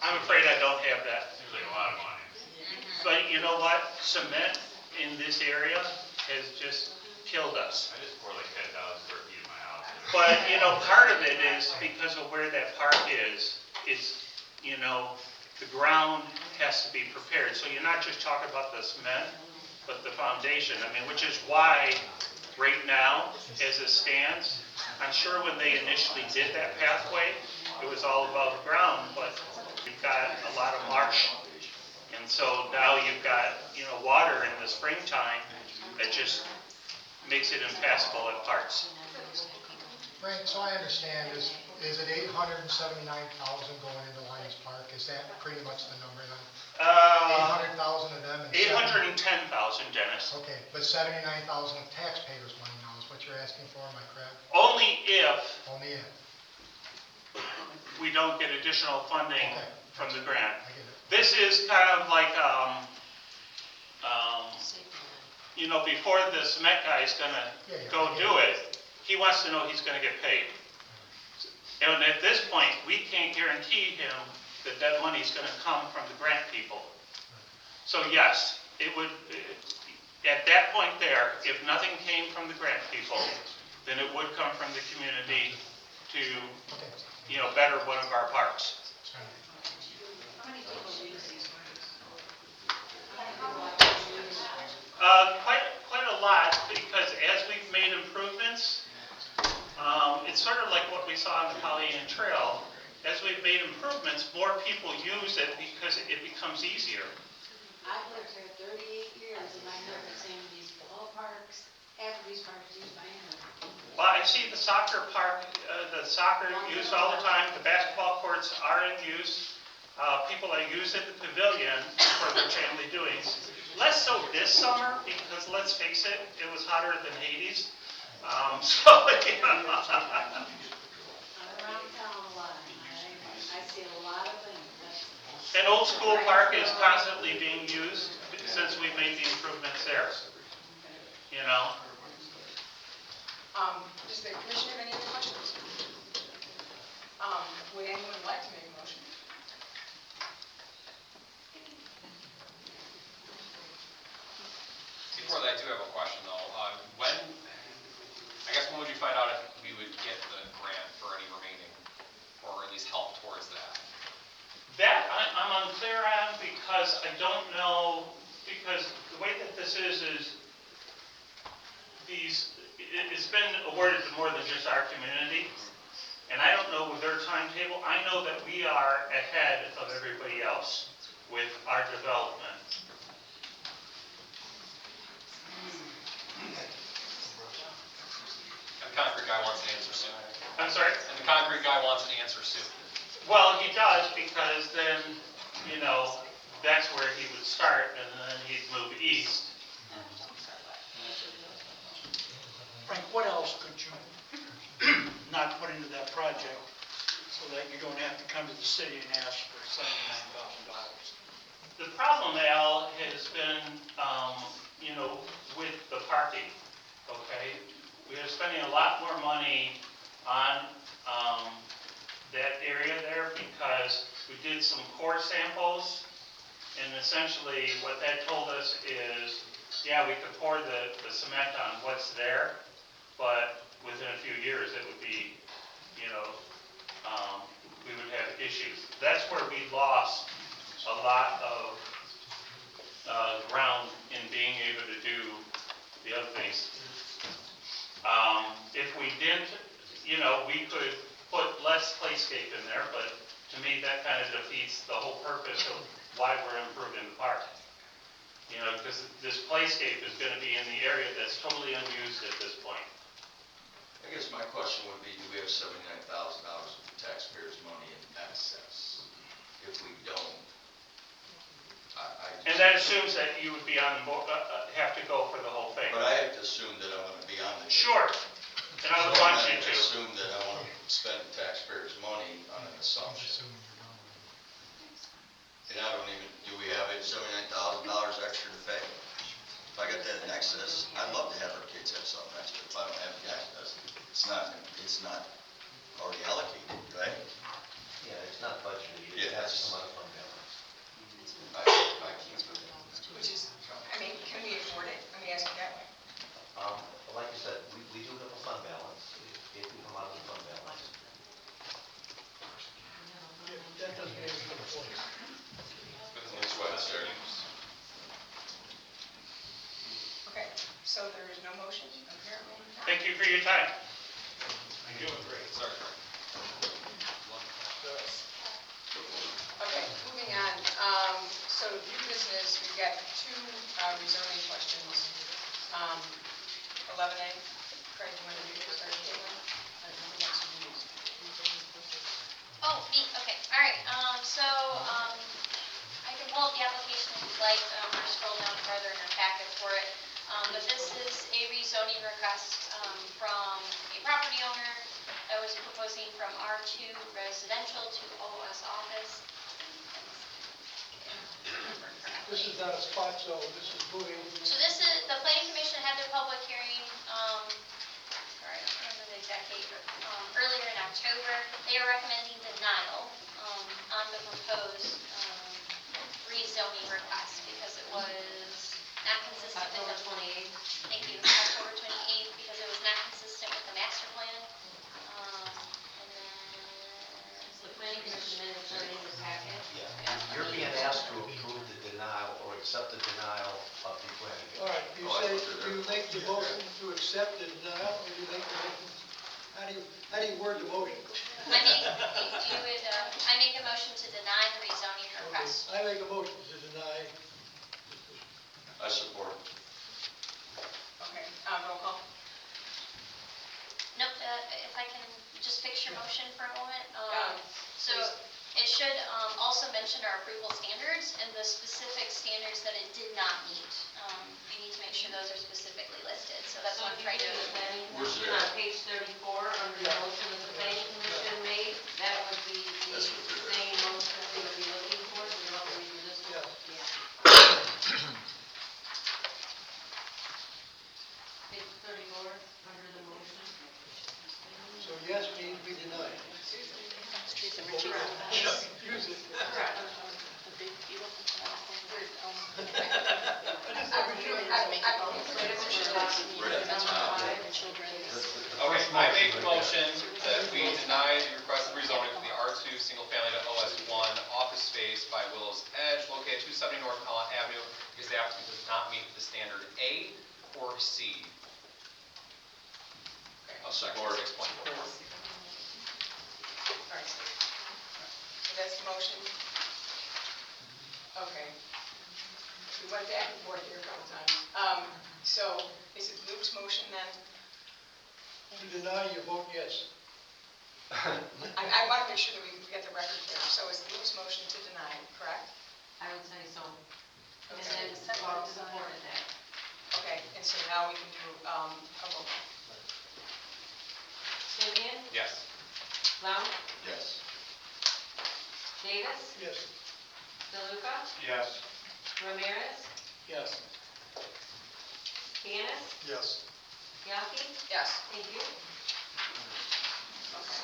I'm afraid I don't have that. Seems like a lot of money. But you know what? Cement in this area has just killed us. I just pour like 10,000 square feet in my house. But, part of it is because of where that park is, the ground has to be prepared. So you're not just talking about the cement, but the foundation. Which is why right now, as it stands, I'm sure when they initially did that pathway, it was all above ground, but you've got a lot of marsh. And so now you've got, water in the springtime that just makes it impassable at parts. Frank, so I understand this, Is it 879,000 going into Lions Park? Is that pretty much the number then? 800,000 of them and 810,000, Dennis. Okay, but 79,000 of taxpayers' money now is what you're asking for, am I correct? Only if Only if, we don't get additional funding Okay. from the grant. I get it. This is kind of like, you know, before the cement guy is gonna Yeah, go I get do it, he wants to know he's gonna get paid. And at this point, we can't guarantee him that that money's gonna come from the grant people. So yes, it would, at that point there, if nothing came from the grant people, then it would come from the community to, Okay. you know, better one of our parks. How many people use these grants? Quite a lot, because as we've made improvements, it's sort of like what we saw on the Pollyant Trail. As we've made improvements, more people use it because it becomes easier. I've lived here 38 years and I've never seen these ballparks, half of these parks used by anyone. Well, I see the soccer park, the soccer used all the time, the basketball courts are in use. People that use it, the pavilion for their family doings. Less so this summer, because let's face it, it was hotter than Hades. So, you know. I'm around town a lot. I see a lot of things. And Old School Park is constantly being used since we've made the improvements there. You know? Does the commissioner have any other questions? Would anyone like to make a motion? Before that, I do have a question though. When would you find out if we would get the grant for any remaining, or at least help towards that? That I'm unclear on because I don't know, because the way that this is it's been awarded to more than just our community. And I don't know with their timetable. I know that we are ahead of everybody else with our development. And the concrete guy wants an answer soon. I'm sorry? And the concrete guy wants an answer soon. Well, he does, because then, you know, that's where he would start, and then he'd move east. Frank, what else could you not put into that project so that you don't have to come to the city and ask for $79,000? The problem, Al, has been, you know, with the parking, okay? We are spending a lot more money on that area there because we did some core samples, and essentially what that told us is, yeah, we could pour the cement on what's there, but within a few years it would be, you know, we would have issues. That's where we lost a lot of ground in being able to do the other things. If we didn't, you know, we could put less playscape in there, but to me that kind of defeats the whole purpose of why we're improving the park. You know, because this playscape is going to be in the area that's totally unused at this point. I guess my question would be, do we have $79,000 of taxpayers' money in excess? If we don't, And that assumes that you would be on the have to go for the whole thing. But I have to assume that I'm going to be on the. Sure, and I would want you to. Assume that I want to spend taxpayers' money on an assumption. And I don't even, do we have $79,000 extra to pay? If I got that in excess, I'd love to have our kids have something extra. If I don't have the excess, it's not already allocated, right? Yeah, it's not budgeted, it Yeah, has that's. to come out of fund balance. I can't. Which is, I mean, can we afford it? Let me ask it that way. But like you said, we do have a fund balance, it can come out of the fund balance. That doesn't answer the point. That's why it's there. Okay, so there is no motion, apparently. Thank you for your time. You're doing great. Sorry. Okay, moving on. So new business, we've got two rezoning questions. 11A, Craig, you want to do this or Caitlin? Who wants to do these? R2 residential to OS office. This is not a spot zone, this is moving. So this is, the planning commission had their public hearing, sorry, I don't remember the exact date, but, earlier in October. They are recommending denial, on the proposed, rezoning request because it was not consistent with the. October 28th. Thank you, October 28th, because it was not consistent with the master plan. And then. The planning commission minutes are in the packet. You're being asked to approve the denial or accept the denial of the planning. All right, you say, do you make the motion to accept the denial, or do you make the motion, how do you word the motion? I make a motion to deny the rezoning request. I make a motion to deny. I support. Okay, roll call. Nope, if I can just fix your motion for a moment. So please. it should also mention our approval standards and the specific standards that it did not meet. You need to make sure those are specifically listed, so that's what I'm trying to. Where's Commission that? on page 34, under the motion that the planning commission made, that would be the That's what they're- same motion we would be looking for, so you want to redo this one? Yeah. Page 34, under the motion. So yes means we deny. Use it. Okay, I make a motion that we deny the request of rezoning for the R2 single family to OS1 office space by Willow's Edge located 270 North Collin Avenue because the applicant does not meet the standard A or C. Of section 6.4. All right. So that's the motion. Okay. We went back and forth here a couple times. So is it Luke's motion then? To deny, you vote yes. I want to make sure that we get the record clear. So is Luke's motion to deny, correct? I would say so. And Okay. then Bob supported that. Okay, and so now we can do a vote. Simeon, Yes. Lam, Yes. Davis, Yes. DeLuca, Yes. Ramirez, Yes. Cannis, Yes. Yasi. Yes. Thank you. Okay.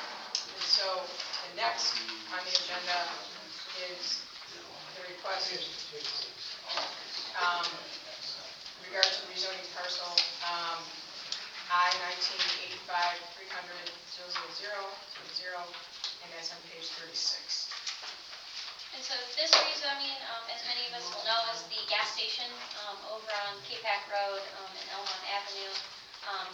And so the next on the agenda is the request regard to rezoning parcel I-1985-300-000, and that's on page 36. And so this rezoning, as many of us will know, is the gas station over on K-Pac Road and Elmont Avenue.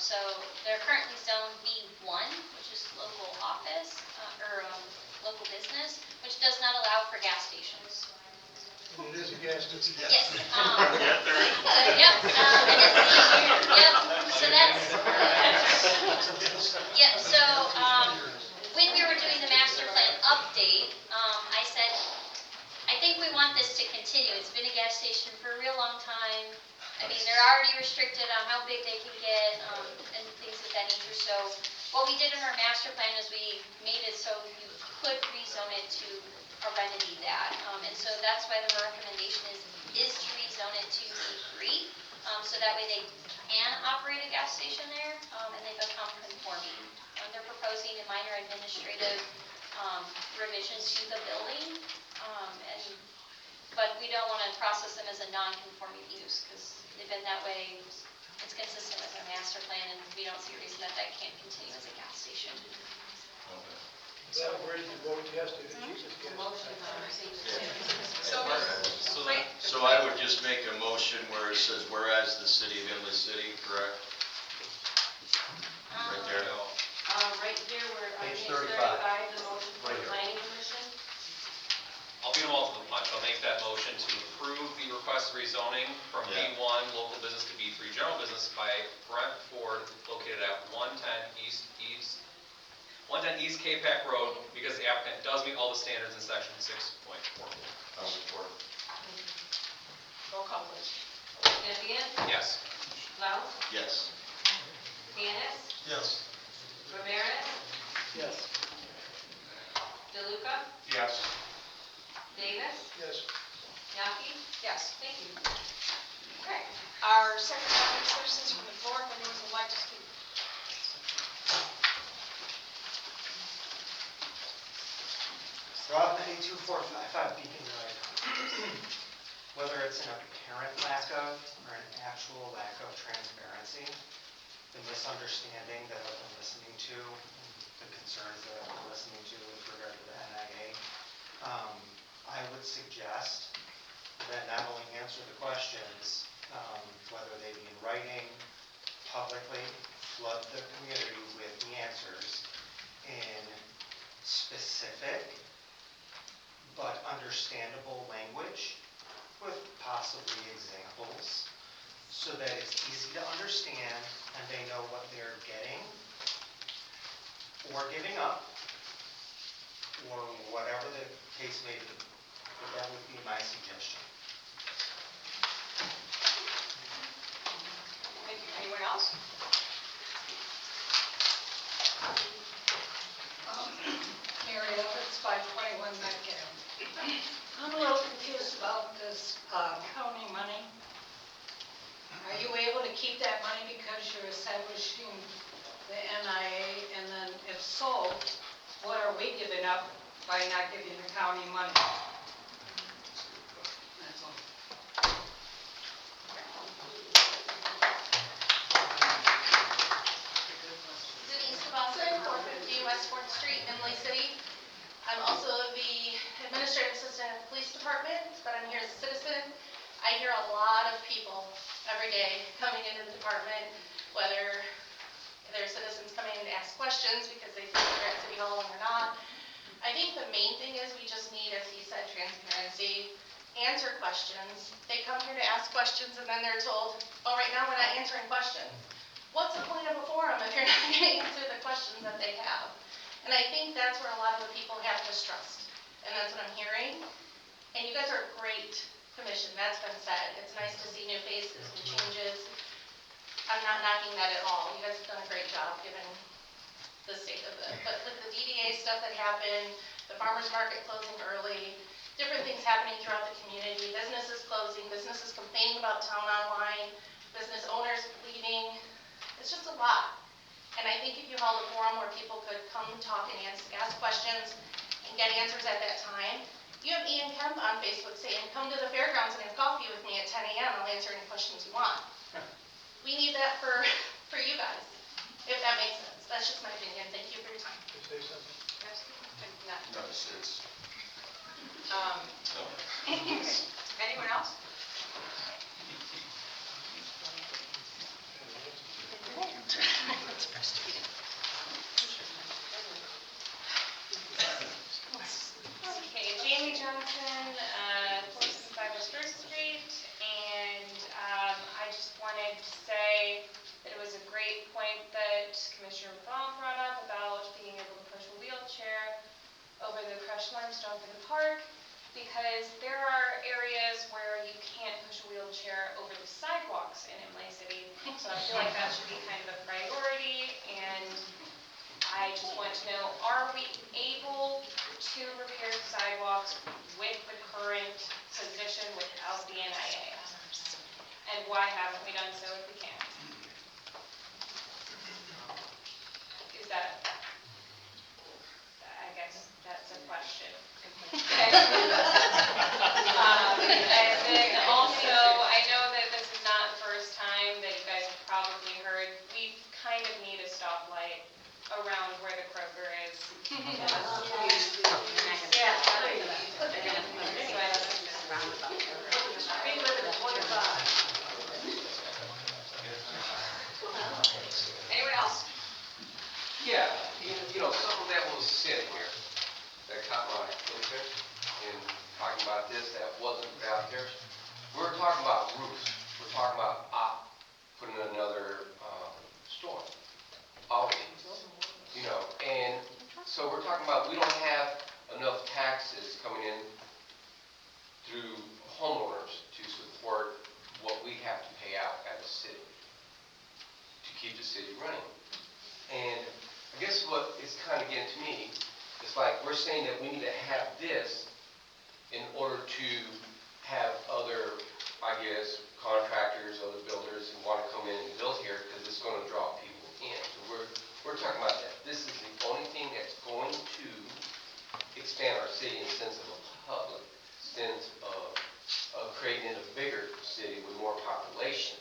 So they're currently zoned B1, which is local office, or local business, which does not allow for gas stations. And it is a gas station. Yes. Yeah, there is. Yep, yep, so that's, yep, so, when we were doing the master plan update, I said, I think we want this to continue. It's been a gas station for a real long time. I mean, they're already restricted on how big they can get, and things of that nature. So what we did in our master plan is we made it so you could rezone it to remedy that. And so that's why the recommendation is to rezone it to B3. So that way they can operate a gas station there, and they become conforming. They're proposing a minor administrative revision to the building, but we don't want to process them as a non-conforming use, because they've been that way. It's consistent with our master plan, and we don't see a reason that that can't continue as a gas station. Well, where did you vote yes to? Jesus, yes. Motion on page So, wait, So I would just make a motion where it says, whereas the city of Imlay City, correct? Right there. Right here, where on Page page 35. 35, the motion for Right the here. planning commission. I'll beat them all to the punch. I'll make that motion to approve the request rezoning from Yeah. B1 local business to B3 general business by Brent Ford located at 110 East K-Pac Road because the applicant does meet all the standards in section 6.4. I'll support. roll call, please. Simeon, Yes. Lam, Yes. Cannis, Yes. Ramirez, Yes. DeLuca, Yes. Davis, Yes. Yaki. Yes. Thank you. Okay. Our second round of citizens from the floor, if anyone would like to speak. Rob, 82455 Beacon Road. Whether it's an apparent lack of or an actual lack of transparency, the misunderstanding that I've been listening to, the concerns that I've been listening to with regard to the NIA, I would suggest that not only answer the questions, whether they be in writing, publicly, flood the community with the answers in specific but understandable language with possibly examples so that it's easy to understand and they know what they're getting or giving up or whatever the case may be. But that would be my suggestion. Thank you. Anyone else? Mary Evans, 521 Metcalf. I'm a little confused about this county money. Are you able to keep that money because you're establishing the NIA? And then if so, what are we giving up by not giving the county money? That's all. Denise Dawson, 450 West 4th Street, Imlay City. I'm also the administrative assistant at the police department, but I'm here as a citizen. I hear a lot of people every day coming into the department, whether they're citizens coming in to ask questions because they think they're at City Hall when they're not. I think the main thing is we just need, as he said, transparency, answer questions. They come here to ask questions and then they're told, oh, right now we're not answering questions. What's the point of a forum if you're not going to answer the questions that they have? And I think that's where a lot of the people have distrust. And that's what I'm hearing. And you guys are a great commission, that's been said. It's nice to see new faces and changes. I'm not knocking that at all. You guys have done a great job given the state of it. But with the DDA stuff that happened, the farmer's market closing early, different things happening throughout the community, businesses closing, businesses complaining about town online, business owners leaving, it's just a lot. And I think if you held a forum where people could come talk and ask questions and get answers at that time. You have Ian Kemp on Facebook saying, come to the fairgrounds and have coffee with me at 10 a.m. I'll answer any questions you want. We need that for you guys, if that makes sense. That's just my opinion. Thank you for your time. Can I say something? No, it's, Um, no. Anyone else? Okay, Jamie Johnson, 465 West First Street, and I just wanted to say that it was a great point that Commissioner Baum brought up about being able to push a wheelchair over the crushed limestone for the park, because there are areas where you can't push a wheelchair over the sidewalks in Imlay City, so I feel like that should be kind of a priority, and I just want to know, are we able to repair the sidewalks with the current position without the NIA? And why haven't we done so if we can? Is that, I guess that's a question. And then also, I know that this is not the first time that you guys have probably heard, we kind of need a stoplight around where the Kroger is. Anyone else? Yeah, you know, something that was said here, that caught my attention in talking about this, that wasn't out there. We're talking about roofs, we're talking about putting another store, already, you know, and so we're talking about we don't have enough taxes coming in through homeowners to support what we have to pay out as a city to keep the city running. And I guess what is kind of getting to me It's like we're saying that we need to have this in order to have other, I guess, contractors, other builders who want to come in and build here because it's going to draw people in. So we're talking about that. This is the only thing that's going to expand our city in the sense of a public sense of creating a bigger city with more population.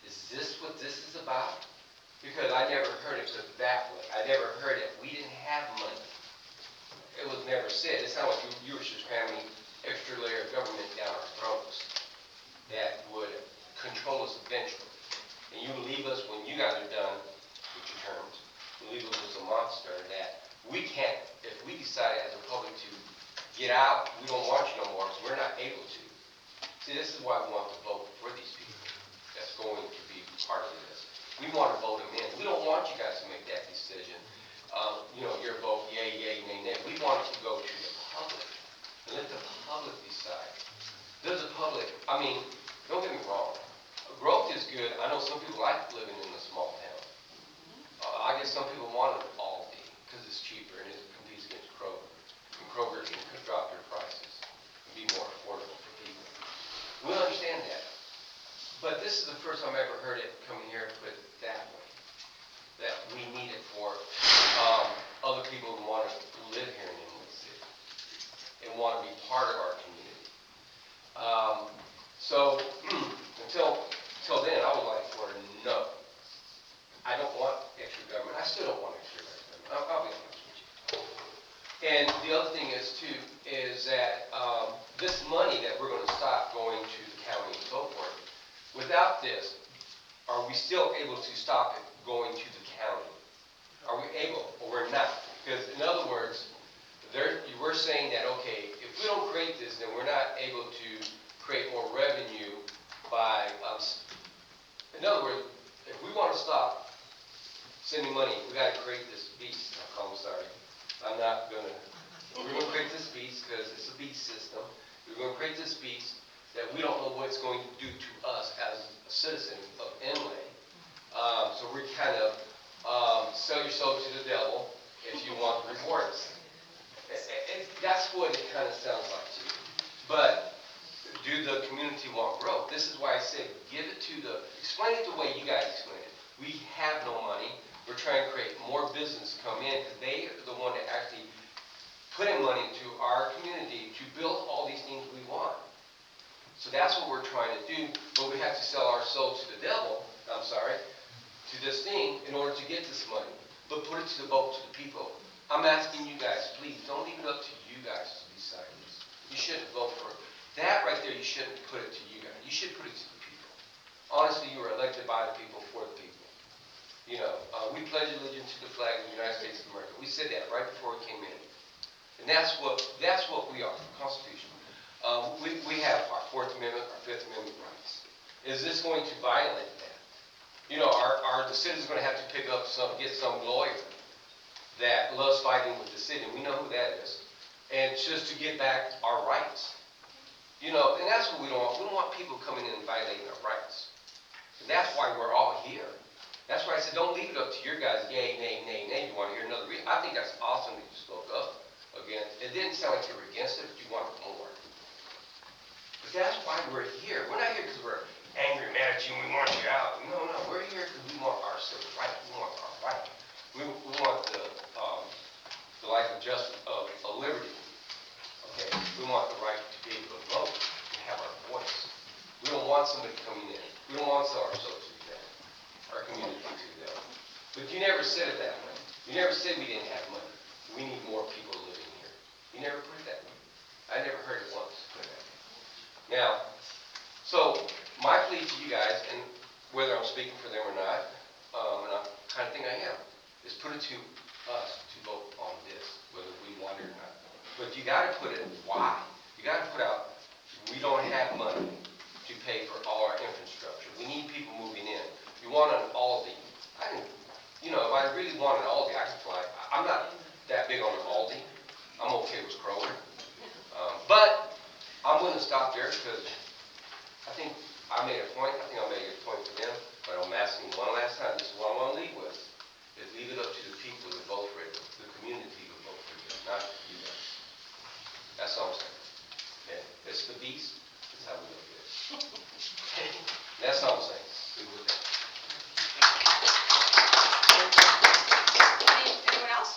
Is this what this is about? Because I never heard it put that way. I never heard it. We didn't have money. It was never said. It sounded like you were just cramming extra layer of government down our throats that would control us eventually. And you leave us, when you guys are done with your terms, you leave us as a monster that we can't, if we decide as a public to get out, we don't want you no more, because we're not able to. See, this is why we want to vote for these people that's going to be part of this. We want to vote them in. We don't want you guys to make that decision. Your vote, yay, yay, nay, nay. We want it to go to the public. And let the public decide. Does the public, don't get me wrong. Growth is good. I know some people like living in a small town. I guess some people want it all day because it's cheaper and it competes against Kroger. And Kroger can drop their prices and be more affordable for people. We understand that. But this is the first time I ever heard it come in here and put it that way. That we need it for other people who want to live here in Inwood City and want to be part of our community. So until then, I would like for no. I don't want extra government. I still don't want extra government. I'll be honest with you. And the other thing is too, is that this money that we're going to stop going to the county and so forth, without this, are we still able to stop it going to the county? Are we able or we're not? Because in other words, we're saying that, okay, if we don't create this, then we're not able to create more revenue by, in other words, if we want to stop sending money, we got to create this beast. I'm sorry. I'm not going to, we're going to create this beast because it's a beast system. We're going to create this beast that we don't know what it's going to do to us as a citizen of Inlay. So we're kind of sell your soul to the devil if you want rewards. That's what it kind of sounds like to me. But do the community want growth? This is why I say give it to explain it the way you guys explain it. We have no money. We're trying to create more business to come in because they are the one that actually put in money into our community to build all these things we want. So that's what we're trying to do, but we have to sell our soul to the devil, to this thing in order to get this money. But put it to the vote to the people. I'm asking you guys, please, don't leave it up to you guys to decide this. You shouldn't vote for it. That right there, you shouldn't put it to you guys. You should put it to the people. Honestly, you were elected by the people for the people. We pledge allegiance to the flag of the United States of America. We said that right before we came in. And that's what we are, Constitution. We have our Fourth Amendment, our Fifth Amendment rights. Is this going to violate that? Are the citizens going to have to get some lawyer that loves fighting with the city? We know who that is. And just to get back our rights. And that's what we don't want. We don't want people coming in and violating our rights. And that's why we're all here. That's why I said, don't leave it up to your guys, yay, nay, nay, nay. You want to hear another reason? I think that's awesome that you spoke up against. It didn't sound like you were against it, but you wanted more. But that's why we're here. We're not here because we're angry, mad at you, and we want you out. No, we're here because we want our civil rights. We want our right. We want the life of justice, of liberty. Okay? We want the right to be able to vote, to have our voice. We don't want somebody coming in. We don't want to sell our soul to them, our community to them. But you never said it that way. You never said we didn't have money. We need more people living here. You never put it that way. I never heard it once put it that way. Now, so my plea to you guys, and whether I'm speaking for them or not, and I kind of think I am, is put it to us to vote on this, whether we want it or not. But you got to put it why. You got to put out, we don't have money to pay for all our infrastructure. We need people moving in. You want an Aldi. If I really want an Aldi, I could fly. I'm not that big on an Aldi. I'm okay with Kroger. But I'm going to stop there because I think I made a point. I think I made a point to them. But I'm asking one last time. This is what I want to leave with. Is leave it up to the people that vote for it. The community that vote for it. not you guys. That's all I'm saying. Okay? It's the beast, that's how we look at it. That's all I'm saying. Good with that. Anyone else?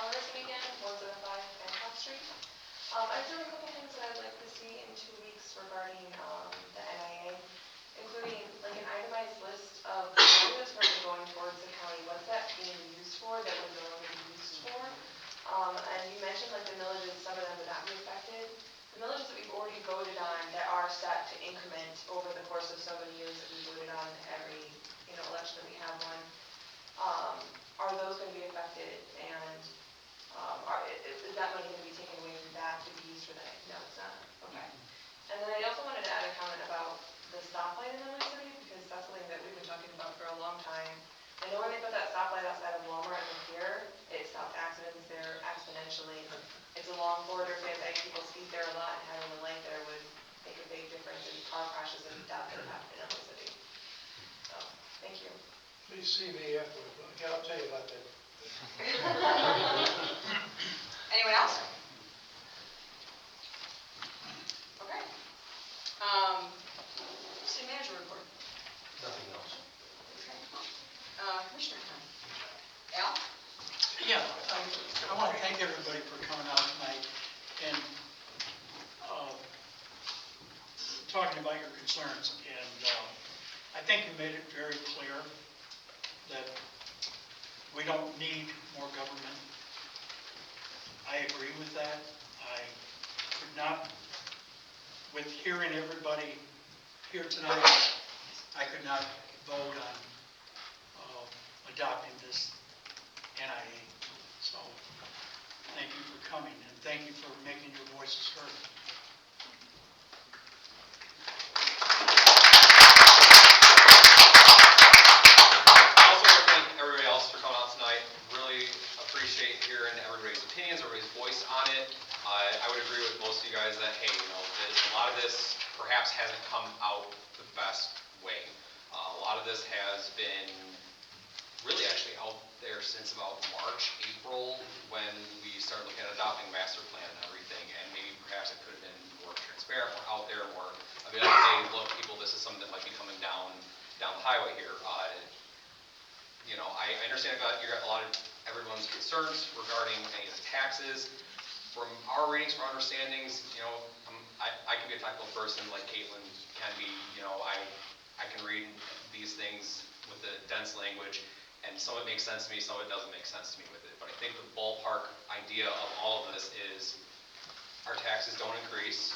This weekend, 175 Bangkok Street. I have a couple things that I'd like to see in 2 weeks regarding the NIA, including like an itemized list of the revenues where they're going towards the county. What's that being used for, that would no longer be used for? And you mentioned like the millages, some of them would not be affected. The millages that we've already voted on that are set to increment over the course of so many years that we voted on every, election that we have one, are those going to be affected? And is that money going to be taken away from that to be used for that? No, it's not. Okay. And then I also wanted to add a comment about the stoplight in my city, because that's something that we've been talking about for a long time. I know when they put that stoplight outside of Walmart and here, it stopped accidents there exponentially. It's a long border, people speed there a lot, and having the light there would make a big difference in car crashes and death that have happened in the city. So, thank you. Please see me afterwards, I'll tell you about that. Anyone else? Okay. City manager report. Nothing else. Okay. Commissioner time. Al? Yeah, I want to thank everybody for coming out tonight and talking about your concerns. And I think you made it very clear that we don't need more government. I agree with that. I could not, with hearing everybody here tonight, I could not vote on adopting this NIA. So thank you for coming, and thank you for making your voices heard. Appreciate hearing everybody's opinions, everybody's voice on it. I would agree with most of you guys that, hey, a lot of this perhaps hasn't come out the best way. A lot of this has been really actually out there since about March, April, when we started looking at adopting master plan and everything, and maybe perhaps it could have been more transparent, more out there, more available. Hey, look, people, this is something that might be coming down the highway here. I understand you got a lot of everyone's concerns regarding any of the taxes. From our readings, from our understandings, I can be a technical person like Caitlin can be. I can read these things with the dense language, and some of it makes sense to me, some of it doesn't make sense to me with it. But I think the ballpark idea of all of this is our taxes don't increase.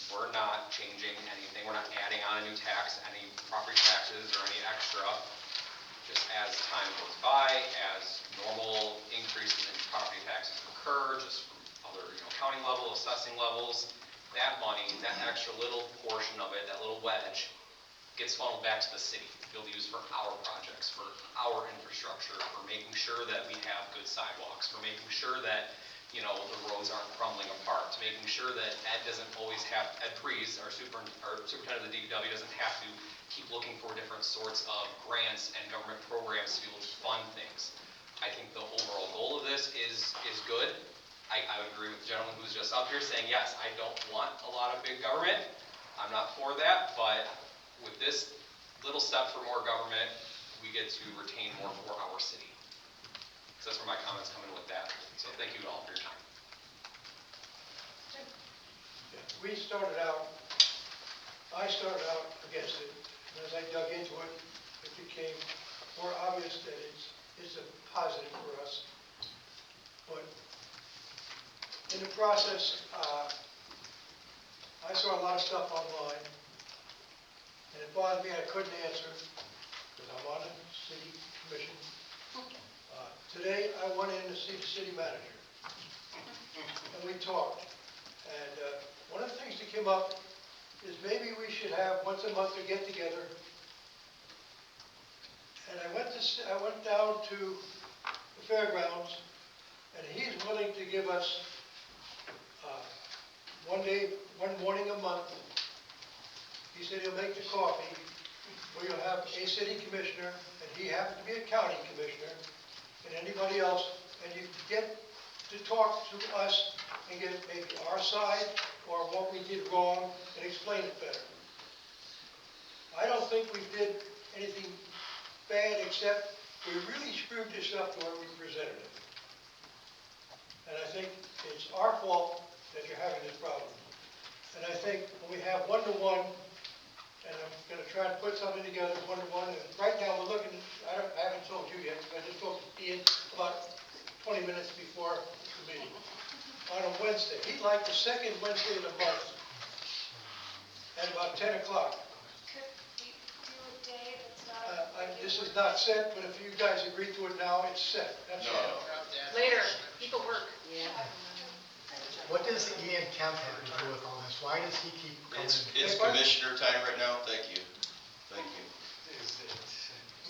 We're not changing anything. We're not adding on a new tax, any property taxes or any extra. Just as time goes by, as normal increases in property taxes occur, just from other county level, assessing levels, that money, that extra little portion of it, that little wedge, gets funneled back to the city to be able to use for our projects, for our infrastructure, for making sure that we have good sidewalks, for making sure that the roads aren't crumbling apart, to making sure that Ed doesn't always have, Ed Prees, our superintendent of the DPW, doesn't have to keep looking for different sorts of grants and government programs to be able to fund things. I think the overall goal of this is good. I would agree with the gentleman who's just up here saying, yes, I don't want a lot of big government. I'm not for that, but with this little step for more government, we get to retain more for our city. So that's where my comments come in with that. So thank you all for your time. I started out against it, and as I dug into it, it became more obvious that it's a positive for us. But in the process, I saw a lot of stuff online, and it bothered me I couldn't answer because I'm on the city commission. Today, I went in to see the city manager, and we talked. And one of the things that came up is maybe we should have once a month a get together. And I went down to the fairgrounds, and he's willing to give us one morning a month. He said he'll make the coffee, where you'll have a city commissioner, and he happens to be a county commissioner, and anybody else, and you get to talk to us and get maybe our side or what we did wrong and explain it better. I don't think we did anything bad, except we really screwed this up the way we presented it. And I think it's our fault that you're having this problem. And I think when we have one-to-one, and I'm gonna try and put something together, one-to-one, and right now we're looking, I haven't told you yet, I just spoke to Ian about 20 minutes before the meeting, on a Wednesday. He'd like the second Wednesday of the month, at about 10 o'clock. Could we do a day that's not? This is not set, but if you guys agree to it now, it's set. That's all. Later, people work. What does Ian Kemp have to do with all this? Why does he keep coming? It's commissioner time right now, thank you. Thank you.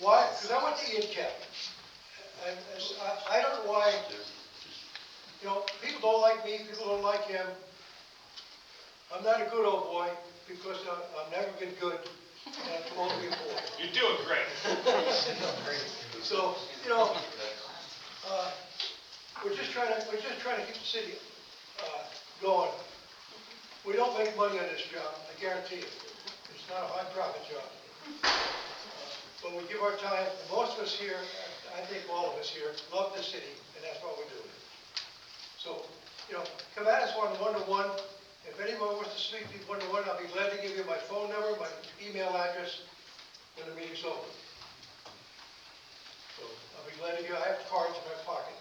Why? Because I went to Ian Kemp. And I don't know why, you know, people don't like me, people don't like him. I'm not a good old boy, because I've never been good, and I'm too old to be a boy. You're doing great. So, you know, we're just trying to keep the city going. We don't make money on this job, I guarantee you. It's not a high profit job. But we give our time, and most of us here, I think all of us here, love the city, and that's why we're doing it. So, you know, come at us on one-to-one. If anyone wants to speak to you one-to-one, I'll be glad to give you my phone number, my email address when the meeting's over. So I'll be glad to give you, I have cards in my pocket.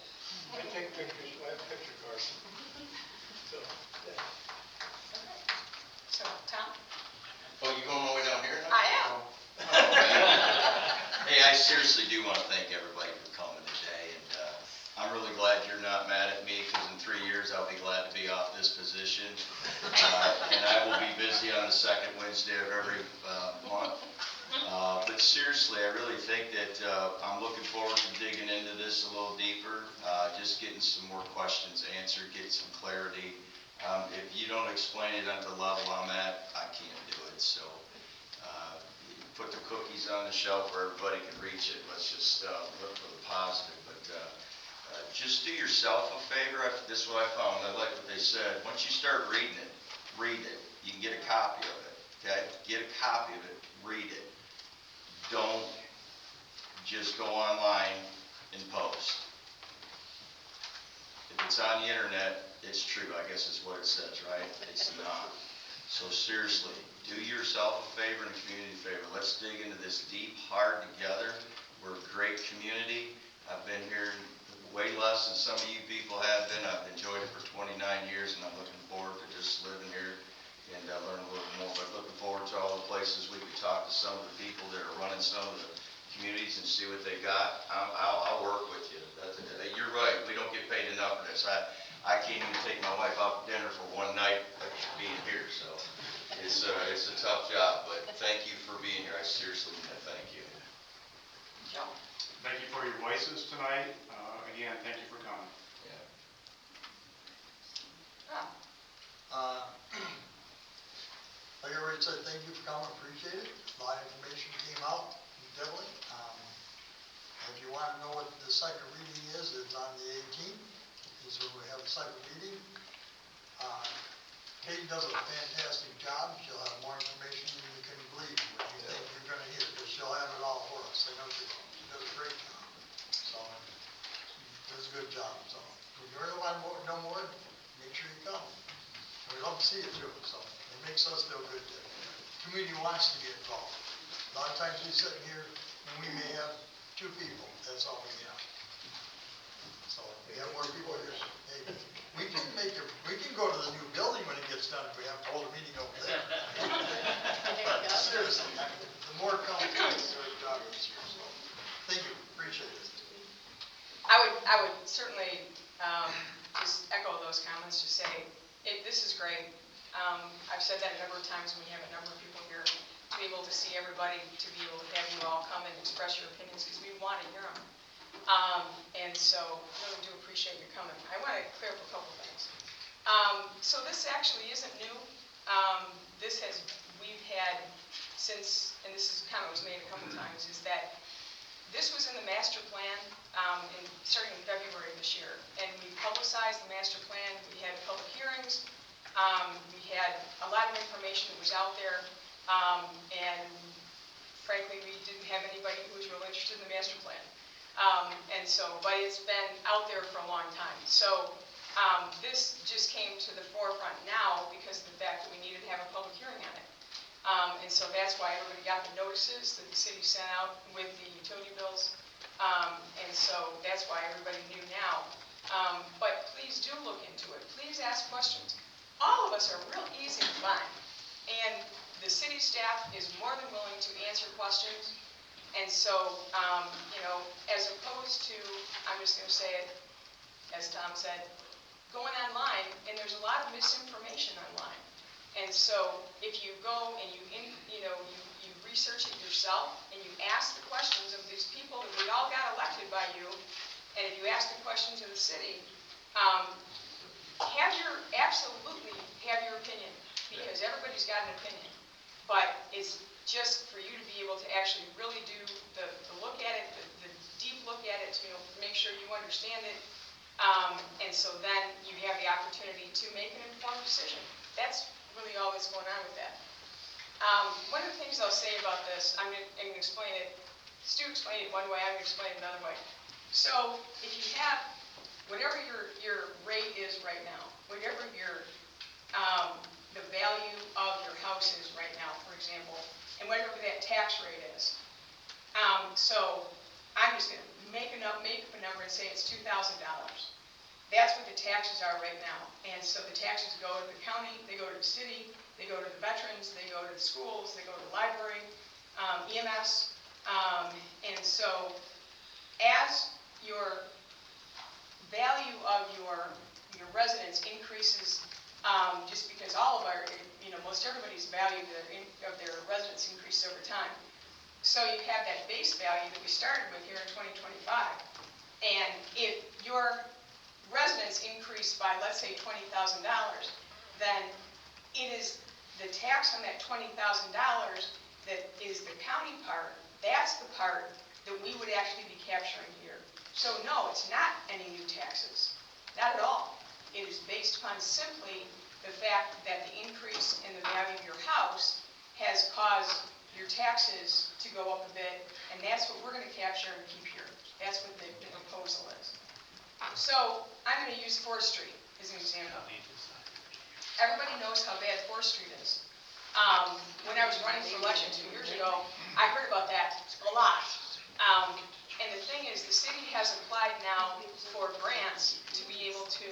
I take pictures, I have picture cards. So, yeah. So, Tom? Oh, you going all the way down here now? I am. Hey, I seriously do want to thank everybody for coming today, and I'm really glad you're not mad at me, because in 3 years, I'll be glad to be off this position. And I will be busy on the second Wednesday of every month. But seriously, I really think that I'm looking forward to digging into this a little deeper, just getting some more questions answered, get some clarity. If you don't explain it at the level I'm at, I can't do it, so. Put the cookies on the shelf where everybody can reach it. Let's just look for the positive. But just do yourself a favor. This is what I found. I like what they said. Once you start reading it, read it. You can get a copy of it. Okay? Get a copy of it. Read it. Don't just go online and post. If it's on the internet, it's true. I guess is what it says, right? It's not. So seriously, do yourself a favor and the community a favor. Let's dig into this deep, hard together. We're a great community. I've been here way less than some of you people have been. I've enjoyed it for 29 years, and I'm looking forward to just living here and learn a little more. But looking forward to all the places we could talk to some of the people that are running some of the communities and see what they got. I'll work with you. You're right. We don't get paid enough for this. I can't even take my wife out for dinner for one night being here, so it's a tough job, but thank you for being here. I seriously mean it. Thank you. Joe? Thank you for your voices tonight. Again, thank you for coming. Like I already said, thank you for coming, appreciate it. A lot of information came out, definitely. If you want to know what the second reading is, it's on the 18th. Is when we have a second meeting. Kate does a fantastic job. She'll have more information than you can believe what you think you're going to hear, because she'll have it all for us. I know she does a great job. So, she does a good job. So, if you really want to know more, make sure you come. We love to see you too. So, it makes us feel good that the community wants to get involved. A lot of times we sit here and we may have 2 people. That's all we have. So we have more people here. Hey, we can go to the new building when it gets done if we have to hold a meeting over there. Seriously, the more comfortable the job is here. So thank you, appreciate it. I would certainly just echo those comments, just say, this is great. I've said that a number of times when we have a number of people here, to be able to see everybody, to be able to have you all come and express your opinions, because we want to hear them. And so, really do appreciate you coming. I want to clear up a couple things. So this actually isn't new. We've had since, and this is comment was made a couple times, is that This was in the master plan, starting in February of this year, and we publicized the master plan, we had public hearings, we had a lot of information that was out there, and frankly, we didn't have anybody who was real interested in the master plan. But it's been out there for a long time. So this just came to the forefront now because of the fact that we needed to have a public hearing on it. And so that's why everybody got the notices that the city sent out with the utility bills. And so that's why everybody knew now. But please do look into it. Please ask questions. All of us are real easy to find. And the city staff is more than willing to answer questions. And so, as opposed to, I'm just going to say it, as Tom said, going online, and there's a lot of misinformation online. And so, if you go and you research it yourself, and you ask the questions of these people that we all got elected by you, and if you ask the questions of the city, absolutely have your opinion, because everybody's got an opinion. But it's just for you to be able to actually really do the look at it, the deep look at it, to make sure you understand it. And so then you have the opportunity to make an informed decision. That's really all that's going on with that. One of the things I'll say about this, I'm going to explain it. Stu explained it one way, I'm going to explain it another way. So if you have, whatever your rate is right now, whatever the value of your house is right now, for example, and whatever that tax rate is. So I'm just going to make up a number and say it's $2,000. That's what the taxes are right now. And so the taxes go to the county, they go to the city, they go to the veterans, they go to the schools, they go to the library, EMS. And so as your value of your residence increases, just because all of our, most everybody's value of their residence increases over time. So you have that base value that we started with here in 2025. And if your residence increased by, let's say, $20,000, then it is the tax on that $20,000 that is the county part. That's the part that we would actually be capturing here. So no, it's not any new taxes. Not at all. It is based upon simply the fact that the increase in the value of your house has caused your taxes to go up a bit, and that's what we're going to capture and keep here. That's what the proposal is. So I'm going to use 4th Street as an example. Everybody knows how bad 4th Street is. When I was running for election 2 years ago, I heard about that a lot. And the thing is, the city has applied now for grants to be able to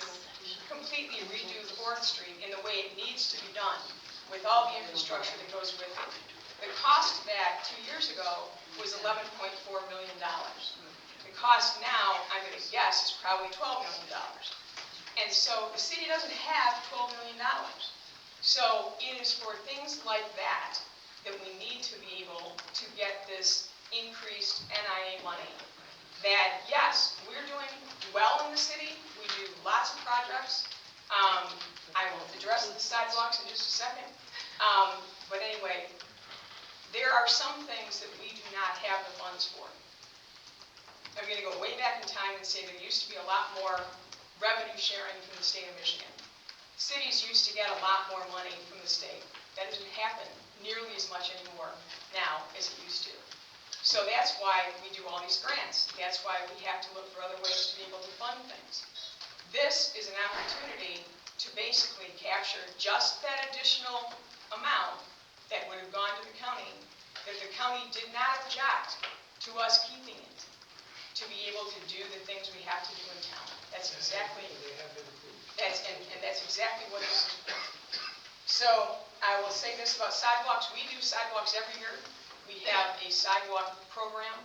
completely redo 4th Street in the way it needs to be done, with all the infrastructure that goes with it. The cost of that 2 years ago was $11.4 million. The cost now, I'm going to guess, is probably $12 million. And so the city doesn't have $12 million. So it is for things like that that we need to be able to get this increased NIA money. That, yes, we're doing well in the city. We do lots of projects. I will address the sidewalks in just a second. But anyway, there are some things that we do not have the funds for. I'm going to go way back in time and say there used to be a lot more revenue sharing from the state of Michigan. Cities used to get a lot more money from the state. That doesn't happen nearly as much anymore now as it used to. So that's why we do all these grants. That's why we have to look for other ways to be able to fund things. This is an opportunity to basically capture just that additional amount that would have gone to the county, that the county did not object to us keeping it, to be able to do the things we have to do in town. That's exactly, that's exactly what this is for. So I will say this about sidewalks. We do sidewalks every year. We have a sidewalk program,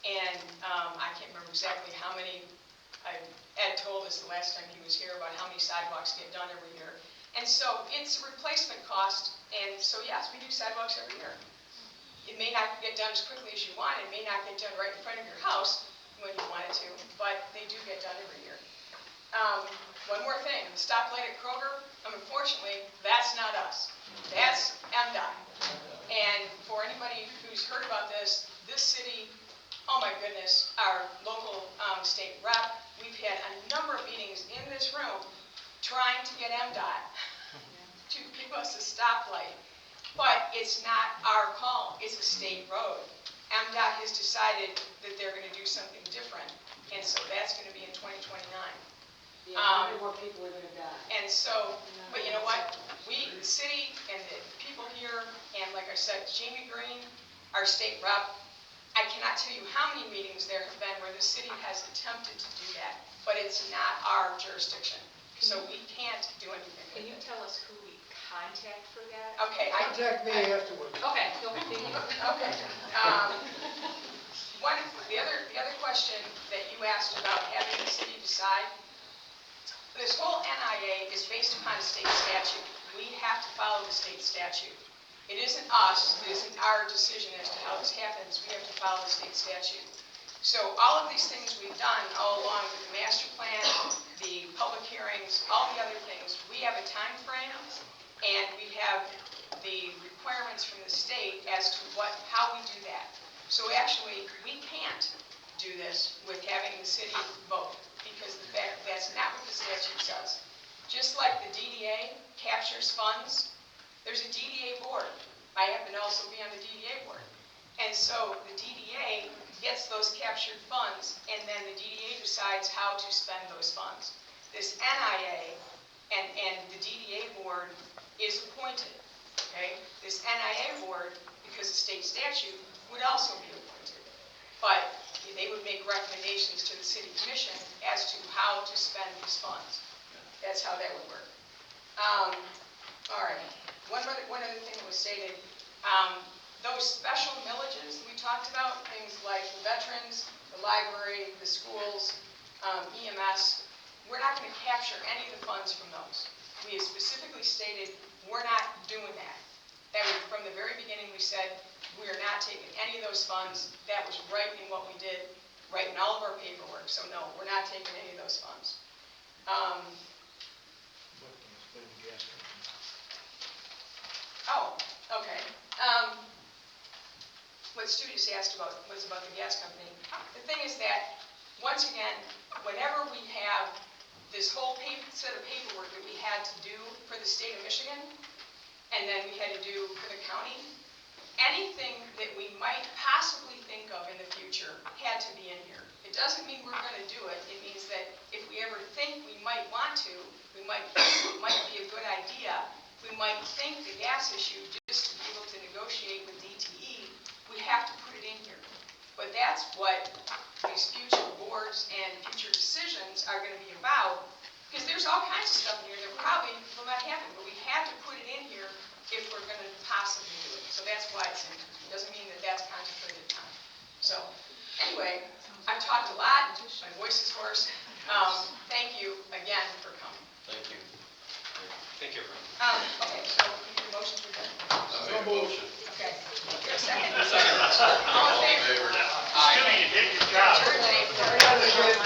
and I can't remember exactly how many. Ed told us the last time he was here about how many sidewalks get done every year. And so it's a replacement cost, and so yes, we do sidewalks every year. It may not get done as quickly as you want. It may not get done right in front of your house when you want it to, but they do get done every year. One more thing, the stoplight at Kroger, unfortunately, that's not us. That's MDOT. And for anybody who's heard about this, this city oh my goodness, our local state rep, we've had a number of meetings in this room trying to get MDOT to give us a stoplight. But it's not our call, it's a state road. MDOT has decided that they're gonna do something different, and so that's gonna be in 2029. Yeah, how many more people are gonna die? And so, but you know what? We, the city and the people here, and like I said, Jamie Green, our state rep, I cannot tell you how many meetings there have been where the city has attempted to do that, but it's not our jurisdiction, so we can't do anything with Can you it. tell us who we contact for that? Okay, Contact me afterwards. Okay, go ahead. Okay. The other question that you asked about having the city decide, this whole NIA is based upon a state statute. We have to follow the state statute. It isn't us, it isn't our decision as to how this happens, we have to follow the state statute. So all of these things we've done all along with the master plan, the public hearings, all the other things, we have a time frame and we have the requirements from the state as to how we do that. So actually, we can't do this with having the city vote, because that's not what the statute says. Just like the DDA captures funds, there's a DDA board. I happen to also be on the DDA board. And so the DDA gets those captured funds, and then the DDA decides how to spend those funds. This NIA and the DDA board is appointed, okay? This NIA board, because of state statute, would also be appointed. But they would make recommendations to the city commission as to how to spend these funds. That's how that would work. All right, one other thing that was stated, those special millages we talked about, things like the veterans, the library, the schools, EMS, we're not going to capture any of the funds from those. We have specifically stated we're not doing that. From the very beginning, we said we are not taking any of those funds. That was right in what we did, right in all of our paperwork. So no, we're not taking any of those funds. Oh, okay. What Stu just asked about was about the gas company. The thing is that, once again, whenever we have this whole set of paperwork that we had to do for the state of Michigan, and then we had to do for the county, anything that we might possibly think of in the future had to be in here. It doesn't mean we're going to do it. It means that if we ever think we might want to, it might be a good idea, we might think the gas issue, just to be able to negotiate with DTE, we have to put it in here. But that's what these future boards and future decisions are going to be about, because there's all kinds of stuff in here that probably will not happen, but we have to put it in here if we're going to possibly do it. So that's why it's in here. It doesn't mean that that's contemplated time. So anyway, I've talked a lot. My voice is hoarse. Thank you again for coming. Thank you. Thank you, Okay, so we need a motion to adjourn. I make a motion. Okay. Is there a second? Second. All in favor? Jimmy, you did your job. Adjourned at 8:40.